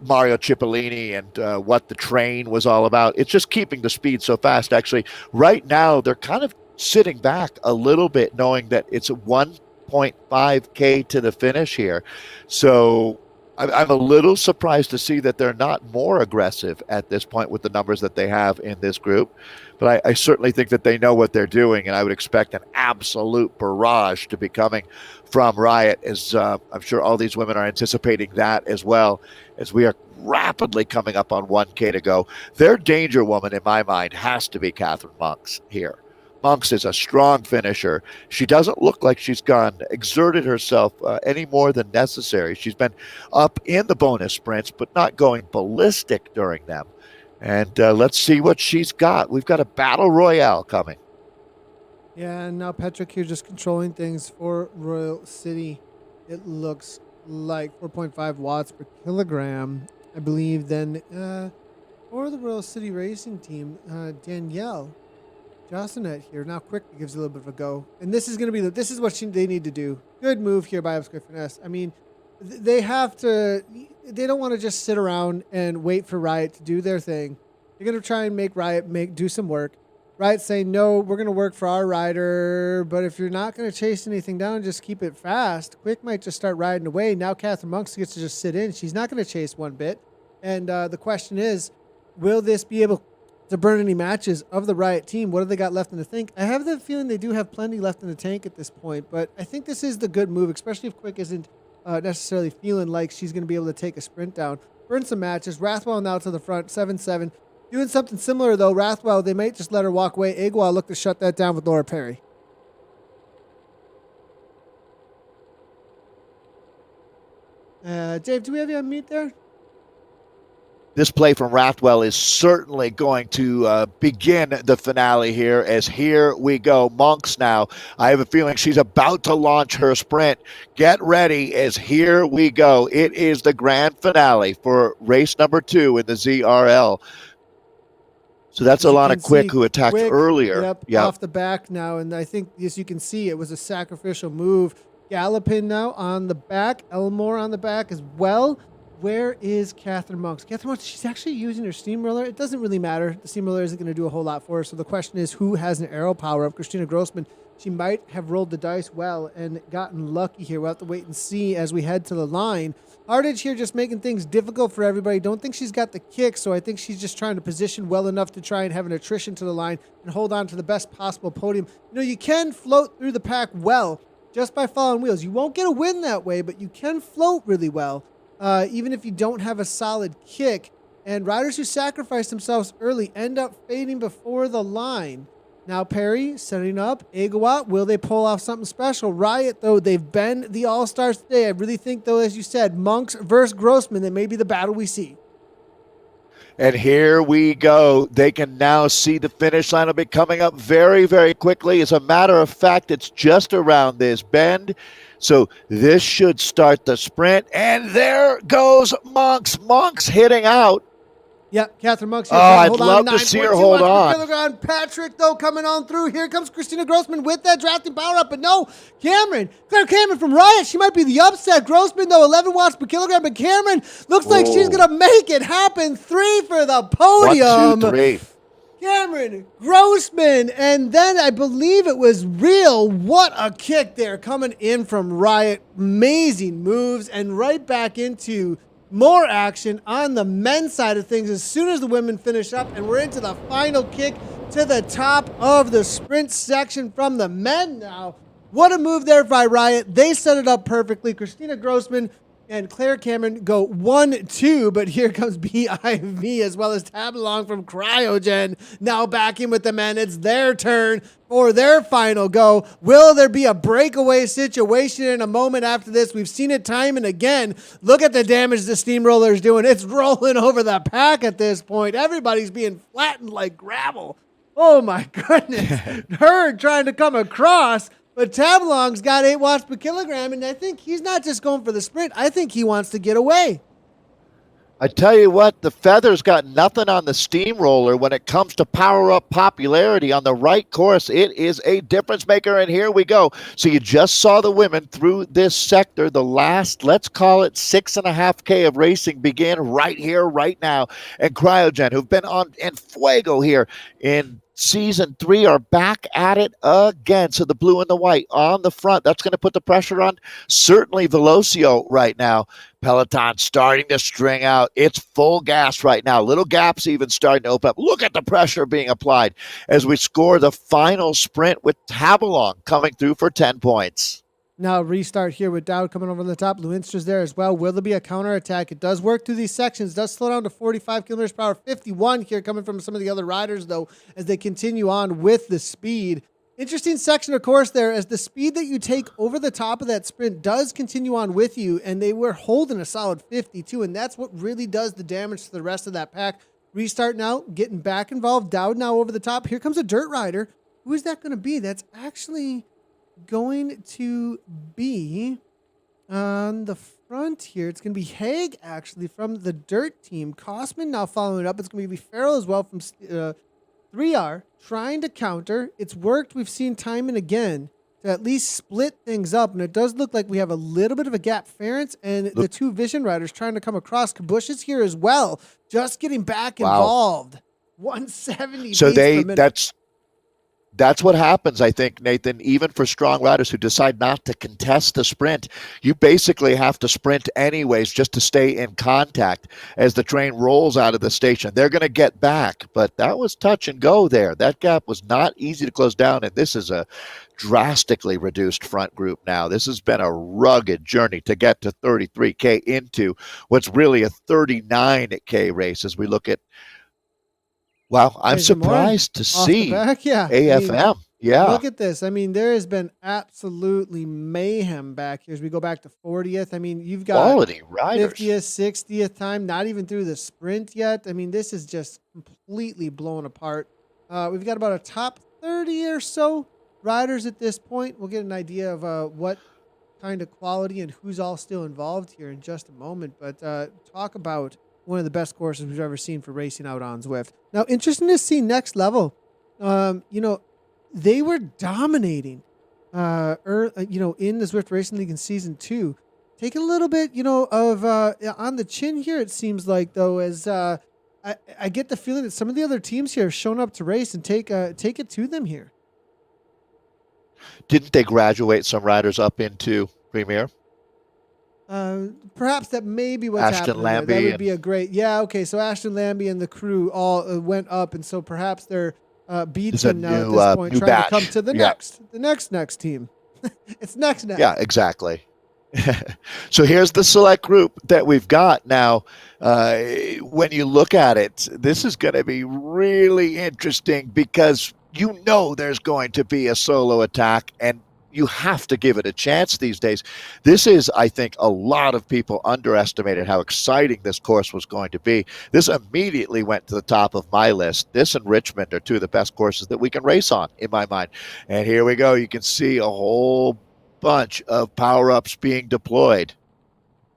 Mario Cipollini and what the train was all about, it's just keeping the speed so fast. Actually, right now, they're kind of sitting back a little bit, knowing that it's a 1.5K to the finish here. So I'm a little surprised to see that they're not more aggressive at this point with the numbers that they have in this group. But I certainly think that they know what they're doing, and I would expect an absolute barrage to be coming from Riot, as I'm sure all these women are anticipating that as well, as we are rapidly coming up on 1K to go. Their danger woman, in my mind, has to be Catherine Monks here. Monks is a strong finisher. She doesn't look like she's exerted herself any more than necessary. She's been up in the bonus sprints, but not going ballistic during them. And let's see what she's got. We've got a battle royale coming. Yeah, and now Patrick here just controlling things for Royal City. It looks like 4.5 watts per kilogram, I believe. Then for the Royal City Racing team, Danielle Jossinet here. Now Quick gives a little bit of a go. And this is going to be this is what they need to do. Good move here by Upsquare Finesse. I mean, they don't want to just sit around and wait for Riot to do their thing. They're going to try and make Riot do some work. Riot saying, no, we're going to work for our rider, but if you're not going to chase anything down, just keep it fast. Quick might just start riding away. Now Catherine Monks gets to just sit in. She's not going to chase one bit. And the question is, will this be able to burn any matches of the Riot team? What have they got left in the tank? I have the feeling they do have plenty left in the tank at this point, but I think this is the good move, especially if Quick isn't necessarily feeling like she's going to be able to take a sprint down. Burn some matches. Rathwell now to the front, 7-7. Doing something similar, though. Rathwell, they might just let her walk away. Igwa look to shut that down with Laura Perry. Dave, do we have you on mute there? This play from Rathwell is certainly going to begin the finale here, as here we go. Monks now. I have a feeling she's about to launch her sprint. Get ready, as here we go. It is the grand finale for race number 2 in the ZRL. So that's As you Alana can Quick, see, who attacked Quick, earlier. Yep, Yep. off the back now. And I think, as you can see, it was a sacrificial move. Gallopin now on the back. Elmore on the back as well. Where is Catherine Monks? Catherine Monks, she's actually using her steamroller. It doesn't really matter. The steamroller isn't going to do a whole lot for her. So the question is, who has an arrow power up? Christina Grossman, she might have rolled the dice well and gotten lucky here. We'll have to wait and see as we head to the line. Hardage here just making things difficult for everybody. Don't think she's got the kick, so I think she's just trying to position well enough to try and have an attrition to the line and hold on to the best possible podium. You know, you can float through the pack well just by following wheels. You won't get a win that way, but you can float really well, even if you don't have a solid kick. And riders who sacrifice themselves early end up fading before the line. Now Perry setting up. Agawa, will they pull off something special? Riot, though, they've been the all-stars today. I really think, though, as you said, Monks versus Grossman, that may be the battle we see. And here we go. They can now see the finish line will be coming up very, very quickly. As a matter of fact, it's just around this bend. So this should start the sprint. And there goes Monks. Monks hitting out. Yeah, Catherine Monks here. I'd hold love on. to see her hold on. Kilogram. Patrick, though, coming on through. Here comes Christina Grossman with that drafting power up. But no, Claire Cameron from Riot. She might be the upset. Grossman, though, 11 watts per kilogram. But Cameron looks like she's going to make it happen. 3 for the podium. 1, 2, 3. Cameron Grossman, and then I believe it was Real. What a kick there coming in from Riot. Amazing moves, and right back into more action on the men's side of things as soon as the women finish up, and we're into the final kick to the top of the sprint section from the men now. What a move there by Riot. They set it up perfectly. Christina Grossman and Claire Cameron go 1-2, but here comes BIV as well as Tabalong from Cryogen. Now back in with the men. It's their turn for their final go. Will there be a breakaway situation in a moment after this? We've seen it time and again. Look at the damage the Steamroller's doing. It's rolling over the pack at this point. Everybody's being flattened like gravel. Oh my goodness. Her trying to come across. But Tabalong's got 8 watts per kilogram, and I think he's not just going for the sprint. I think he wants to get away. I tell you what, the Feather's got nothing on the steamroller when it comes to power-up popularity. On the right course, it is a difference maker, and here we go. So you just saw the women through this sector. The last, let's call it 6.5K of racing began right here, right now. And Cryogen, who've been on en fuego here in Season 3, are back at it again. So the blue and the white on the front, that's going to put the pressure on certainly Velocio right now. Peloton starting to string out. It's full gas right now. Little gaps even starting to open up. Look at the pressure being applied as we score the final sprint with Tabalong coming through for 10 points. Now restart here with Dowd coming over the top. Lewinsky's there as well. Will there be a counterattack? It does work through these sections. Does slow down to 45 kilometers per hour. 51 here coming from some of the other riders, though, as they continue on with the speed. Interesting section, of course, there, as the speed that you take over the top of that sprint does continue on with you, and they were holding a solid 52, and that's what really does the damage to the rest of that pack. Restart now, getting back involved. Dowd now over the top. Here comes a dirt rider. Who is that going to be? That's actually going to be on the front here. It's going to be Haig, actually, from the dirt team. Kosman now following it up. It's going to be Farrell as well from 3R, trying to counter. It's worked. We've seen time and again to at least split things up, and it does look like we have a little bit of a gap. Ference and the two Vision riders trying to come across. Kabush is here as well, just getting back involved. 170 so beats per minute. That's what happens, I think, Nathan, even for strong riders who decide not to contest the sprint. You basically have to sprint anyways just to stay in contact as the train rolls out of the station. They're going to get back, but that was touch and go there. That gap was not easy to close down, and this is a drastically reduced front group now. This has been a rugged journey to get to 33K into what's really a 39K race as we look at. Wow, I'm surprised to see AFM. Look at this. I mean, there has been absolutely mayhem back here as we go back to 40th. I mean, you've got quality riders. 50th, 60th time, not even through the sprint yet. I mean, this is just completely blown apart. We've got about a top 30 or so riders at this point. We'll get an idea of what kind of quality and who's all still involved here in just a moment. But talk about one of the best courses we've ever seen for racing out on Zwift. Now, interesting to see Next Level. They were dominating, in the Zwift Racing League in season 2. Taking a little bit, of on the chin here. It seems like though, as I get the feeling that some of the other teams here have shown up to race and take it to them here. Didn't they graduate some riders up into Premier? Perhaps that may be what's Ashton happening. Lambie That would be a great, okay. So Ashton Lambie and the crew all went up, and so perhaps they're beaten now at this point, trying to come to the next team. It's next. Yeah, exactly. So here's the select group that we've got now. When you look at it, this is going to be really interesting because there's going to be a solo attack, and you have to give it a chance these days. This is, I think, a lot of people underestimated how exciting this course was going to be. This immediately went to the top of my list. This and Richmond are two of the best courses that we can race on, in my mind. And here we go. You can see a whole bunch of power-ups being deployed.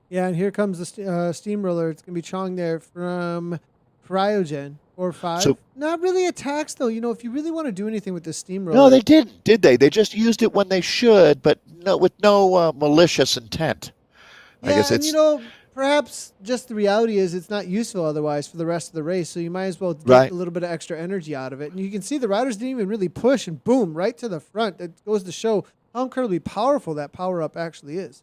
Yeah, and here comes the steamroller. It's going to be Chong there from Cryogen. 4-5. So, not really attacks, though. If you really want to do anything with the steamroller. No, they didn't, did they? They just used it when they should, but with no malicious intent. Yeah, I guess it's... perhaps just the reality is it's not useful otherwise for the rest of the race, so you might as well get a little bit of extra energy out of it. And you can see the riders didn't even really push, and boom, right to the front. It goes to show how incredibly powerful that power-up actually is.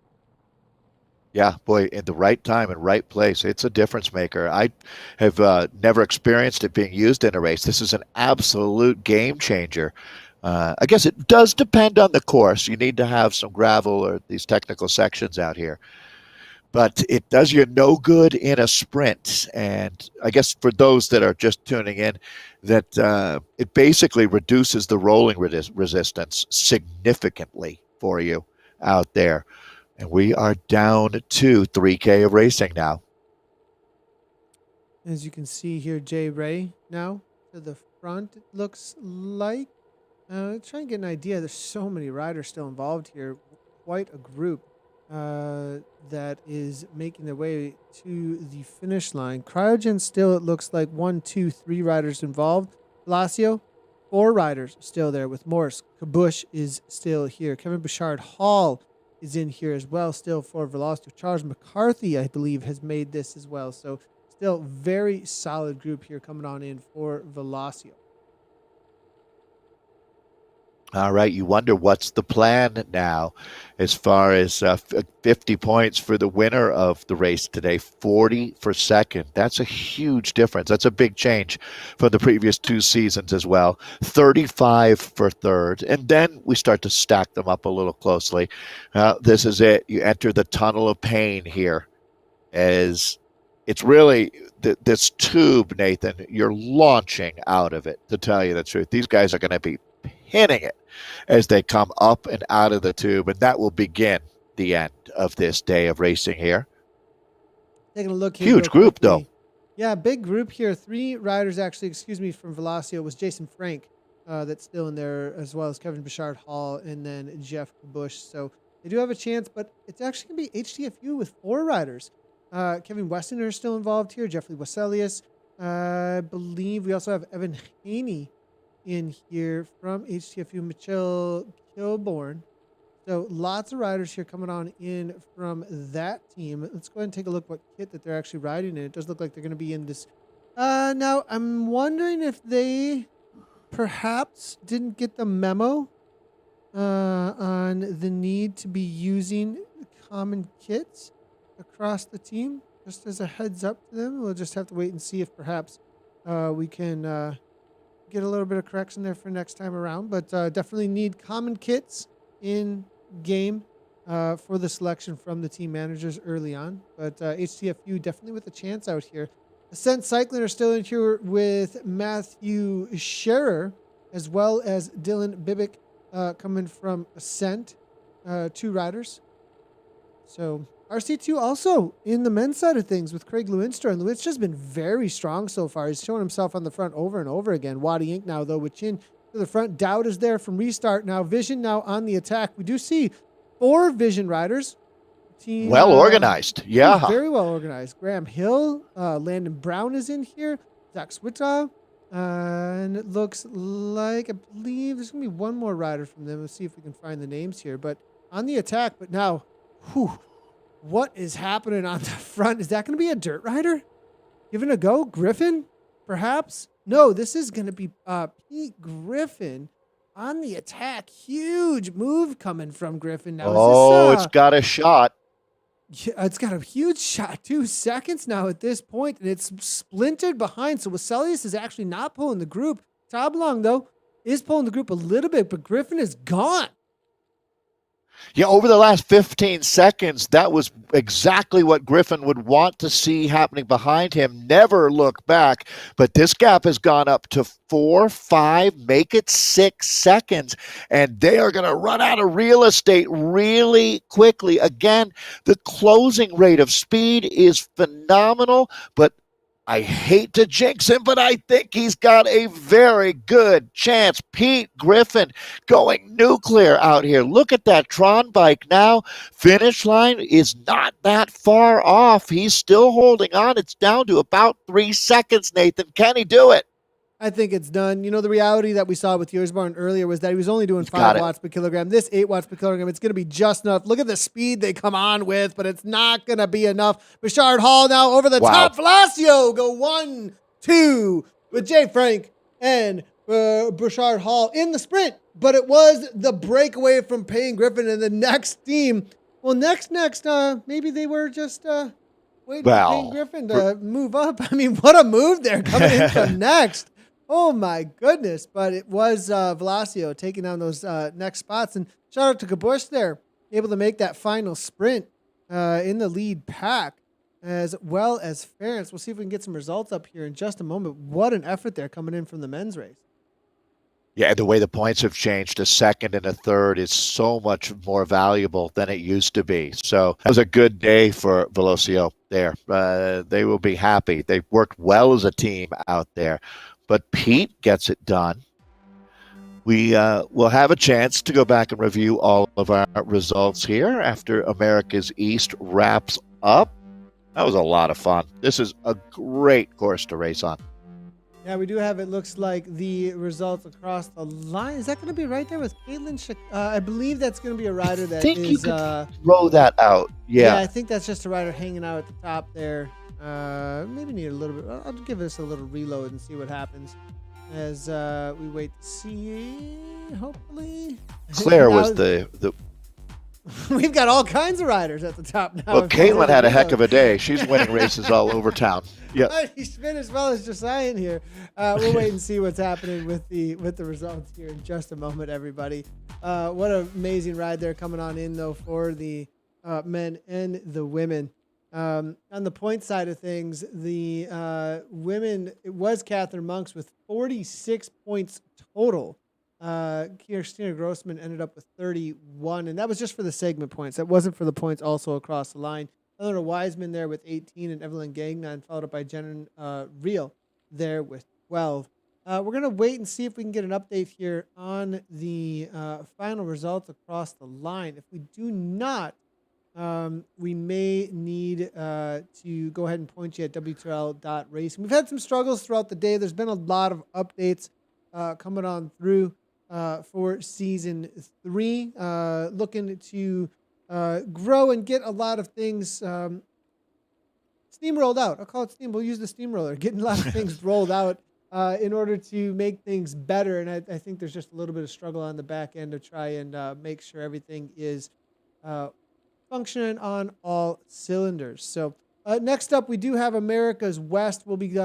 Yeah, boy, in the right time and right place, it's a difference maker. I have never experienced it being used in a race. This is an absolute game changer. I guess it does depend on the course. You need to have some gravel or these technical sections out here. But it does you no good in a sprint. And I guess for those that are just tuning in, that it basically reduces the rolling resistance significantly for you out there. And we are down to 3K of racing now. As you can see here, Jay Ray now to the front, it looks like. Trying to get an idea. There's so many riders still involved here. Quite a group that is making their way to the finish line. Cryogen still, it looks like 1, 2, 3 riders involved. Velocio, 4 riders still there with Morse. Kabush is still here. Kevin Bouchard Hall is in here as well, still for Velocio. Charles McCarthy, I believe, has made this as well. So still very solid group here coming on in for Velocio. All right, you wonder what's the plan now as far as 50 points for the winner of the race today, 40 for second. That's a huge difference. That's a big change from the previous 2 seasons as well. 35 for third, and then we start to stack them up a little closely. This is it. You enter the tunnel of pain here as it's really this tube, Nathan, you're launching out of it, to tell you the truth. These guys are going to be hitting it as they come up and out of the tube, and that will begin the end of this day of racing here. Taking a look here. Huge group, though. Yeah, big group here. 3 riders, actually, from Velocio was Jason Frank that's still in there, as well as Kevin Bouchard Hall and then Jeff Bush. So they do have a chance, but it's actually going to be HTFU with 4 riders. Kevin Weston is still involved here. Jeffrey Weselius. I believe we also have Evan Haney in here from HTFU, Mitchell Kilborn. So lots of riders here coming on in from that team. Let's go ahead and take a look what kit that they're actually riding in. It does look like they're going to be in this. Now, I'm wondering if they perhaps didn't get the memo on the need to be using common kits across the team. Just as a heads up to them, we'll just have to wait and see if perhaps we can get a little bit of correction there for next time around, but definitely need common kits in game for the selection from the team managers early on. But HTFU definitely with a chance out here. Ascent Cycling are still in here with Matthew Scherer, as well as Dylan Bibick coming from Ascent, 2 riders. So RC2 also in the men's side of things with Craig Lewinstra. And Lewinstra been very strong so far. He's showing himself on the front over and over again. Waddy Inc. now, though, with Chin to the front. Dowd is there from Restart now. Vision now on the attack. We do see 4 Vision riders. team. Well organized. Yeah. Very well organized. Graham Hill, Landon Brown is in here. Zach Switzow. And it looks like, I believe there's going to be one more rider from them. Let's see if we can find the names here. But on the attack, but now, what is happening on the front? Is that going to be a dirt rider? Giving a go? Griffin, perhaps? No, this is going to be Pete Griffin on the attack. Huge move coming from Griffin. Now, it's got a shot. Yeah, it's got a huge shot. 2 seconds now at this point, and it's splintered behind. So Waselius is actually not pulling the group. Tablong, though, is pulling the group a little bit, but Griffin is gone. Yeah, over the last 15 seconds, that was exactly what Griffin would want to see happening behind him. Never look back. But this gap has gone up to 4, 5, make it 6 seconds. And they are going to run out of real estate really quickly. Again, the closing rate of speed is phenomenal, but I hate to jinx him, but I think he's got a very good chance. Pete Griffin going nuclear out here. Look at that Tron bike now. Finish line is not that far off. He's still holding on. It's down to about 3 seconds, Nathan. Can he do it? I think it's done. You know, the reality that we saw with Yersbarn earlier was that he was only doing 5 watts per kilogram. This 8 watts per kilogram, it's going to be just enough. Look at the speed they come on with, but it's not going to be enough. Bouchard Hall now over the top. Velasio go 1, 2 with Jay Frank and Bouchard Hall in the sprint. But it was the breakaway from Payne Griffin and the next team. Well, next, maybe they were just waiting for Payne Griffin to move up. I mean, what a move there coming in from next. Oh, my goodness. But it was Velasio taking down those next spots. And shout out to Kabush there, able to make that final sprint in the lead pack, as well as Ferentz. We'll see if we can get some results up here in just a moment. What an effort there coming in from the men's race. Yeah, the way the points have changed, a second and a third is so much more valuable than it used to be. So that was a good day for Velocio there. They will be happy. They've worked well as a team out there. But Pete gets it done. We will have a chance to go back and review all of our results here after America's East wraps up. That was a lot of fun. This is a great course to race on. Yeah, we do have, it looks like, the results across the line. Is that going to be right there with Caitlin? I believe that's going to be a rider that think is... you could throw that out. Yeah, I think that's just a rider hanging out at the top there. Maybe need a little bit. I'll give this a little reload and see what happens as we wait to see. Hopefully, Claire was the. We've got all kinds of riders at the top now. Well, Caitlin had a heck of a day. She's winning races all over town. Yeah, he's been as well as Josiah in here. We'll wait and see what's happening with the results here in just a moment, everybody. What an amazing ride there coming on in though for the men and the women. On the point side of things, the women, it was Catherine Monks with 46 points total. Christina Grossman ended up with 31, and that was just for the segment points. That wasn't for the points also across the line. Eleanor Wiseman there with 18, and Evelyn Gagnon followed up by Jen Reel there with 12. We're going to wait and see if we can get an update here on the final results across the line. If we do not, we may need to go ahead and point you at WTRL.racing. We've had some struggles throughout the day. There's been a lot of updates coming on through for season 3, looking to grow and get a lot of things steamrolled out. I'll call it steam. We'll use the steamroller. Getting a lot of things rolled out in order to make things better. And I think there's just a little bit of struggle on the back end to try and make sure everything is functioning on all cylinders. So next up, we do have America's West. We'll be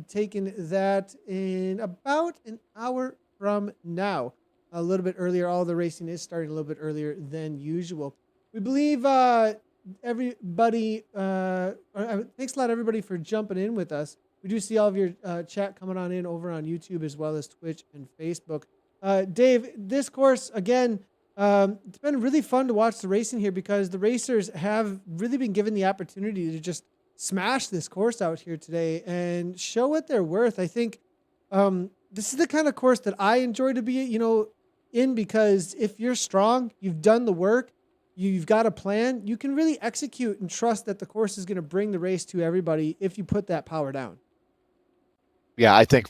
taking that in about an hour from now. A little bit earlier. All the racing is starting a little bit earlier than usual. We believe everybody, thanks a lot, everybody, for jumping in with us. We do see all of your chat coming on in over on YouTube as well as Twitch and Facebook. Dave, this course, again, it's been really fun to watch the racing here because the racers have really been given the opportunity to just smash this course out here today and show what they're worth. I think this is the kind of course that I enjoy to be, in, because if you're strong, you've done the work, you've got a plan, you can really execute and trust that the course is going to bring the race to everybody if you put that power down. Yeah, I think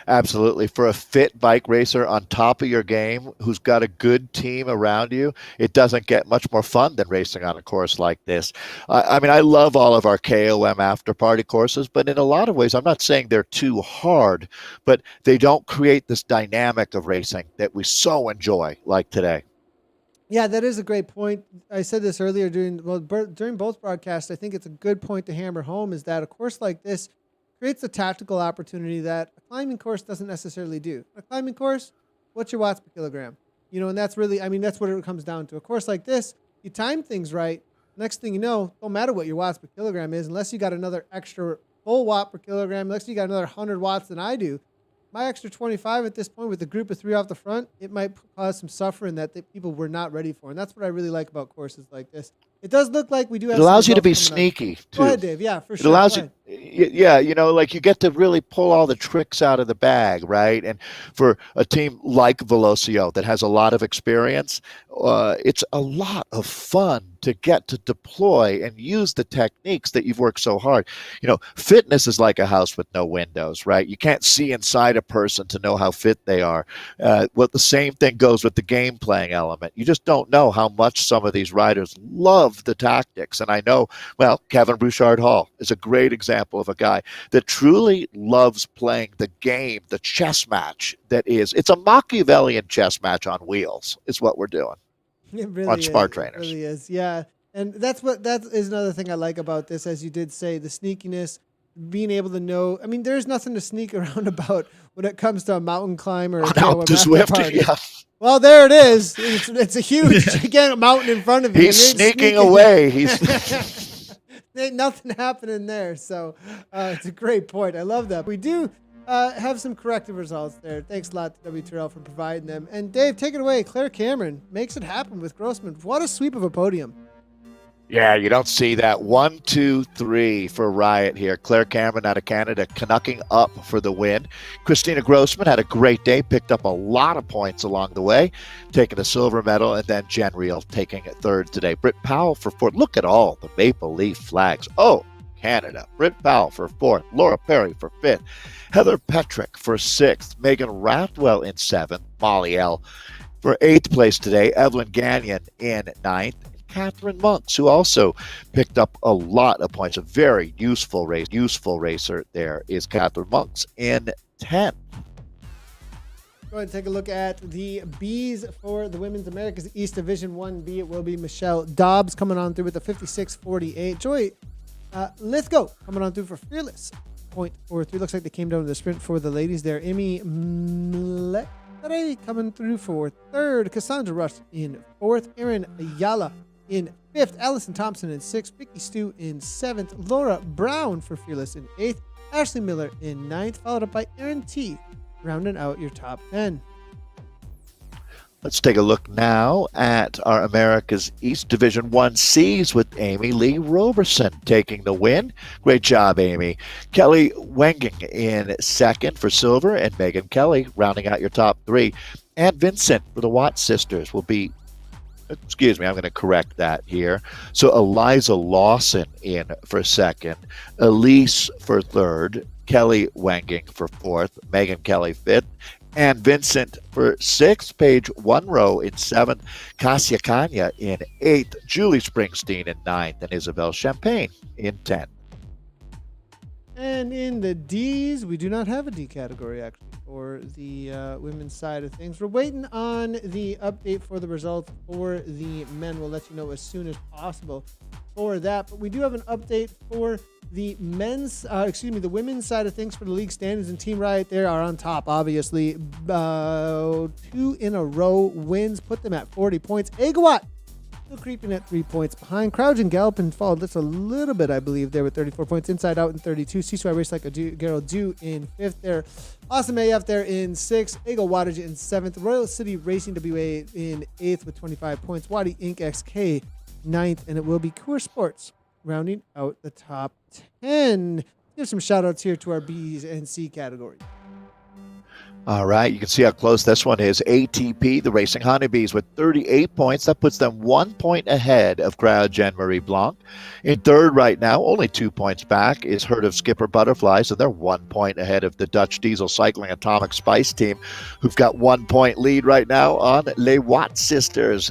absolutely for a fit bike racer on top of your game who's got a good team around you, it doesn't get much more fun than racing on a course like this. I mean, I love all of our KOM after party courses, but in a lot of ways, I'm not saying they're too hard, but they don't create this dynamic of racing that we so enjoy like today. Yeah, that is a great point. I said this earlier during both broadcasts. I think it's a good point to hammer home is that a course like this creates a tactical opportunity that a climbing course doesn't necessarily do. A climbing course, what's your watts per kilogram? And that's really, that's what it comes down to. A course like this, you time things right. Next thing you know, don't matter what your watts per kilogram is, unless you got another extra full watt per kilogram, unless you got another 100 watts than I do. My extra 25 at this point with a group of 3 off the front, it might cause some suffering that people were not ready for. And that's what I really like about courses like this. It does look like we do have. It allows you to be sneaky, too. Go ahead, Dave. Yeah, for sure. It allows you, yeah, like you get to really pull all the tricks out of the bag, right? And for a team like Velocio that has a lot of experience, it's a lot of fun to get to deploy and use the techniques that you've worked so hard. Fitness is like a house with no windows, right? You can't see inside a person to know how fit they are. Well, the same thing goes with the game playing element. You just don't know how much some of these riders love the tactics. And I know, Kevin Bouchard Hall is a great example of a guy that truly loves playing the game, the chess match it's a Machiavellian chess match on wheels is what we're doing. It really on is. Smart Trainers. It really is, yeah. And that is another thing I like about this, as you did say, the sneakiness, being able to know. I mean, there's nothing to sneak around about when it comes to a mountain climb or a Zwift. Yeah. Well, there it is. It's a huge, gigantic mountain in front of you. He's sneaking away. Ain't nothing happening there. So it's a great point. I love that. We do have some corrective results there. Thanks a lot to WTRL for providing them. And Dave, take it away. Claire Cameron makes it happen with Grossman. What a sweep of a podium. Yeah, you don't see that. 1, 2, 3 for Riot here. Claire Cameron out of Canada, canucking up for the win. Christina Grossman had a great day, picked up a lot of points along the way, taking a silver medal, and then Jen Reel taking it third today. Britt Powell for fourth. Look at all the Maple Leaf flags. Oh, Canada. Britt Powell for fourth. Laura Perry for fifth. Heather Petrick for sixth. Megan Rathwell in seventh. Molly L. for eighth place today. Evelyn Gagnon in ninth. Catherine Monks, who also picked up a lot of points. A very useful racer there is Catherine Monks in 10th. Go ahead and take a look at the Bs for the Women's Americas East Division 1B. It will be Michelle Dobbs coming on through with a 56.48. Joy Lithgow coming on through for Fearless. 0.43. Looks like they came down to the sprint for the ladies there. Emmy Mlekare coming through for third. Cassandra Rush in fourth. Erin Ayala in fifth. Allison Thompson in sixth. Vicky Stu in seventh. Laura Brown for Fearless in eighth. Ashley Miller in ninth, followed up by Erin T, rounding out your top 10. Let's take a look now at our America's East Division 1Cs with Amy Lee Roberson taking the win. Great job, Amy. Kelly Wenging in second for silver, and Megan Kelly rounding out your top 3. And Vincent for the Watts sisters will be, excuse me, I'm going to correct that here. So Eliza Lawson in for second, Elise for third, Kelly Wenging for fourth, Megan Kelly fifth, and Vincent for sixth, Paige One-Row in seventh, Kasia Kanya in eighth, Julie Springsteen in ninth, and Isabel Champagne in 10th. And in the Ds, we do not have a D category, actually, for the women's side of things. We're waiting on the update for the results for the men. We'll let you know as soon as possible for that. But we do have an update for the the women's side of things for the league standings, and Team Riot there are on top, obviously. 2 in a row wins, put them at 40 points. Agawatt still creeping at 3 points behind. Crouch and Galpin followed just a little bit, I believe, there with 34 points. Inside Out in 32. CCY Race Like a Gerald Dew in 5th there. Awesome AF there in 6th. Ego Wattage in 7th. Royal City Racing WA in 8th with 25 points. Wadi Inc. XK 9th. And it will be Coors Sports rounding out the top 10. Give some shout outs here to our B's and C category. All right, you can see how close this one is. ATP, the Racing Honeybees, with 38 points. That puts them 1 point ahead of Cryogen Marie Blanc. In third right now, only 2 points back, is Herd of Skipper Butterfly. So they're 1 point ahead of the Dutch Diesel Cycling Atomic Spice team, who've got 1 point lead right now on Les Watt Sisters.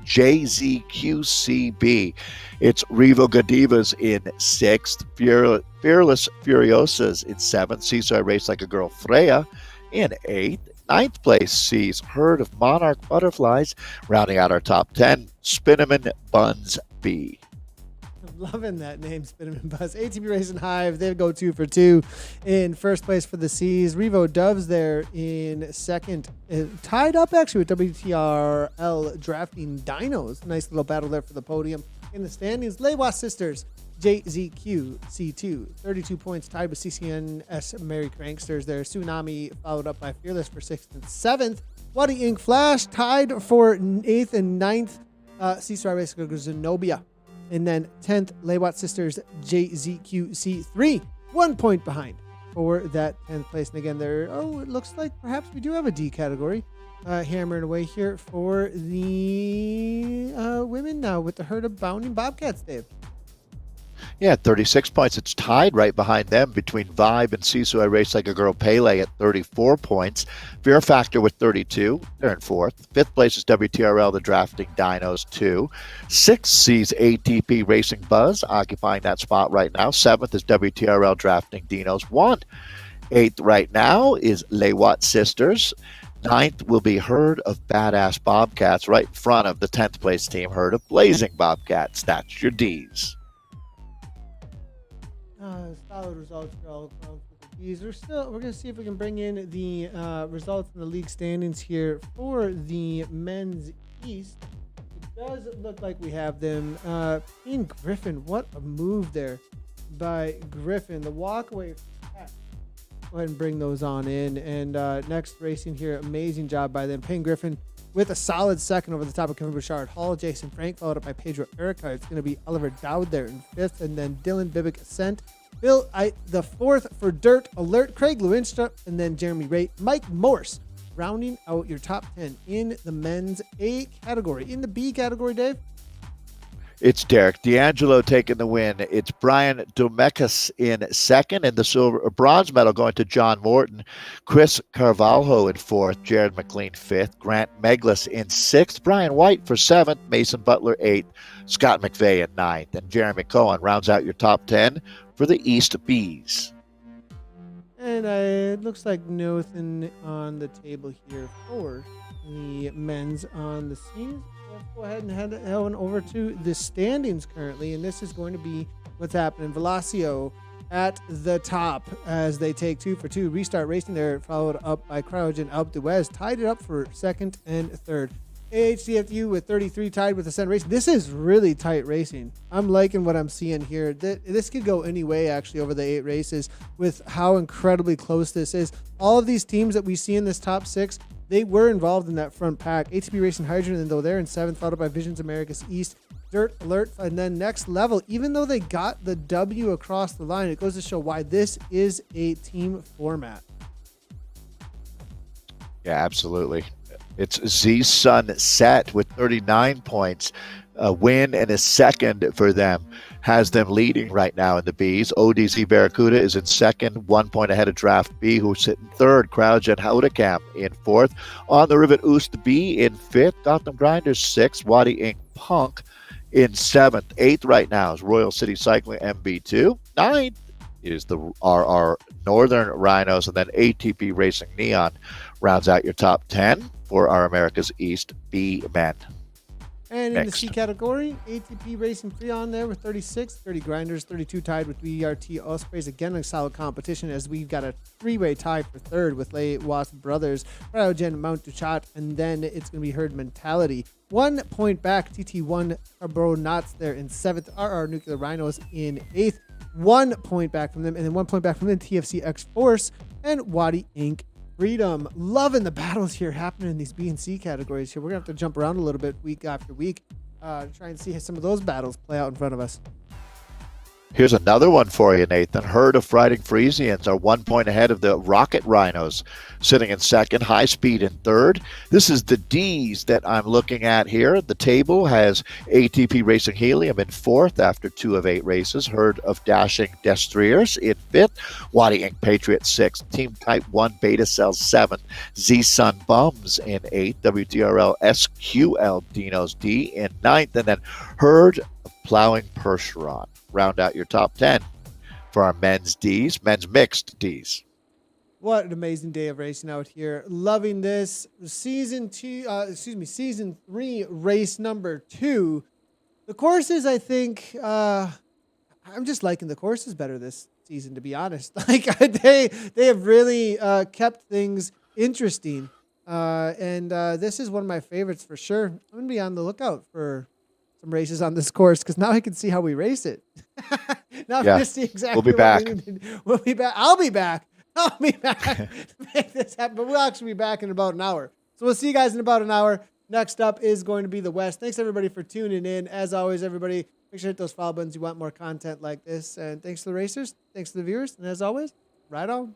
JZQCB. It's Revo Godivas in sixth, Fearless Furiosas in seventh, Seaside Race Like a Girl Freya in eighth. Ninth place sees Herd of Monarch Butterflies, rounding out our top 10, Spinnamin Buns B. I'm loving that name, Spinnamin Buzz. ATP Racing Hive, they go 2 for 2 in first place for the C's. Revo Doves there in second, tied up actually with WTRL Drafting Dinos. Nice little battle there for the podium. In the standings, Lewa Sisters, JZQ C2, 32 points, tied with CCNS Merry Cranksters there. Tsunami followed up by Fearless for 6th and 7th. Waddy Inc. Flash tied for 8th and 9th. C-Star Race Zenobia. And then 10th, Lewa Sisters, JZQC3, 1 point behind for that 10th place. And again, there, it looks like perhaps we do have a D category. Hammering away here for the women now with the Herd of Bounding Bobcats, Dave. Yeah, 36 points. It's tied right behind them between Vibe and Sisu I Race Like a Girl Pele at 34 points. Fear Factor with 32. They're in fourth. Fifth place is WTRL, the Drafting Dinos, 2. Sixth sees ATP Racing Buzz occupying that spot right now. Seventh is WTRL Drafting Dinos, 1. Eighth right now is Lewatt Sisters. Ninth will be Herd of Badass Bobcats right in front of the 10th place team, Herd of Blazing Bobcats. That's your D's. Solid results for all across the D's. We're going to see if we can bring in the results in the league standings here for the men's East. It does look like we have them. In Griffin, what a move there by Griffin. The walkaway. Go ahead and bring those on in. And next racing here, amazing job by them. Payne Griffin with a solid second over the top of Kevin Bouchard Hall. Jason Frank followed up by Pedro Erica. It's going to be Oliver Dowd there in fifth. And then Dylan Bibick Ascent. Bill, the fourth for Dirt Alert. Craig Lewinstra. And then Jeremy Ray. Mike Morse rounding out your top 10 in the men's A category. In the B category, Dave? It's Derek D'Angelo taking the win. It's Brian Domecus in second, and the bronze medal going to John Morton. Chris Carvalho in fourth, Jared McLean fifth, Grant Meglis in sixth, Brian White for seventh, Mason Butler eighth, Scott McVeigh at ninth, and Jeremy Cohen rounds out your top 10 for the East Bees. And it looks like nothing on the table here for the men's on the scene. Let's go ahead and head on over to the standings currently, and this is going to be what's happening. Velocio at the top as they take 2 for 2. Restart Racing there, followed up by Cryogen Alpe d'Huez, tied it up for second and third. AHCFU with 33 tied with Ascent Racing. This is really tight racing. I'm liking what I'm seeing here. This could go any way actually over the 8 races with how incredibly close this is. All of these teams that we see in this top 6, they were involved in that front pack. ATP Racing Hydrogen, though they're in 7th, followed by Visions Americas East, Dirt Alert, and then Next Level. Even though they got the W across the line, it goes to show why this is a team format. Yeah, absolutely. It's Z Sunset with 39 points. A win and a second for them has them leading right now in the Bs. ODZ Barracuda is in second, 1 point ahead of Draft B, who's sitting third. Crowdgen Houdecamp in fourth. On the Rivet Oost B in fifth. Gotham Grinders sixth. Waddy Inc. Punk in seventh. Eighth right now is Royal City Cycling MB2. Ninth is the RR Northern Rhinos, and then ATP Racing Neon rounds out your top 10 for our America's East B men. And in the C category, ATP Racing Freon there with 36, 30 Grinders, 32 tied with VRT Ospreys. Again, a solid competition as we've got a 3-way tie for third with Les Wasp Brothers, Cryogen Mount Duchat, and then it's going to be Herd Mentality. 1 point back, TT1 Bro Knots there in 7th, RR Nuclear Rhinos in 8th. 1 point back from them, and then 1 point back from them, TFC X Force and Waddy Inc. Freedom. Loving the battles here happening in these B and C categories here. We're going to have to jump around a little bit week after week to try and see some of those battles play out in front of us. Here's another one for you, Nathan. Herd of Riding Frisians are 1 point ahead of the Rocket Rhinos, sitting in second, High Speed in third. This is the D's that I'm looking at here. The table has ATP Racing Helium in fourth after 2 of 8 races. Herd of Dashing Destriers in fifth. Waddy Inc. Patriot sixth. Team Type 1 Beta Cells seventh. Z-Sun Bums in eighth. WTRL SQL Dinos D in ninth. And then Herd of Plowing Percheron round out your top 10 for our men's mixed Ds. What an amazing day of racing out here. Loving this. Season 3, race number 2. The courses, I think, I'm just liking the courses better this season, to be honest. Like they have really kept things interesting. And this is one of my favorites for sure. I'm going to be on the lookout for some races on this course because now I can see how we race it. Now I'm going to see exactly we'll be what back. we need to do. We'll be back. I'll be back to make this happen. But we'll actually be back in about an hour. So we'll see you guys in about an hour. Next up is going to be the West. Thanks everybody for tuning in. As always, everybody, make sure to hit those follow buttons. You want more content like this. And thanks to the racers. Thanks to the viewers. And as always, ride on.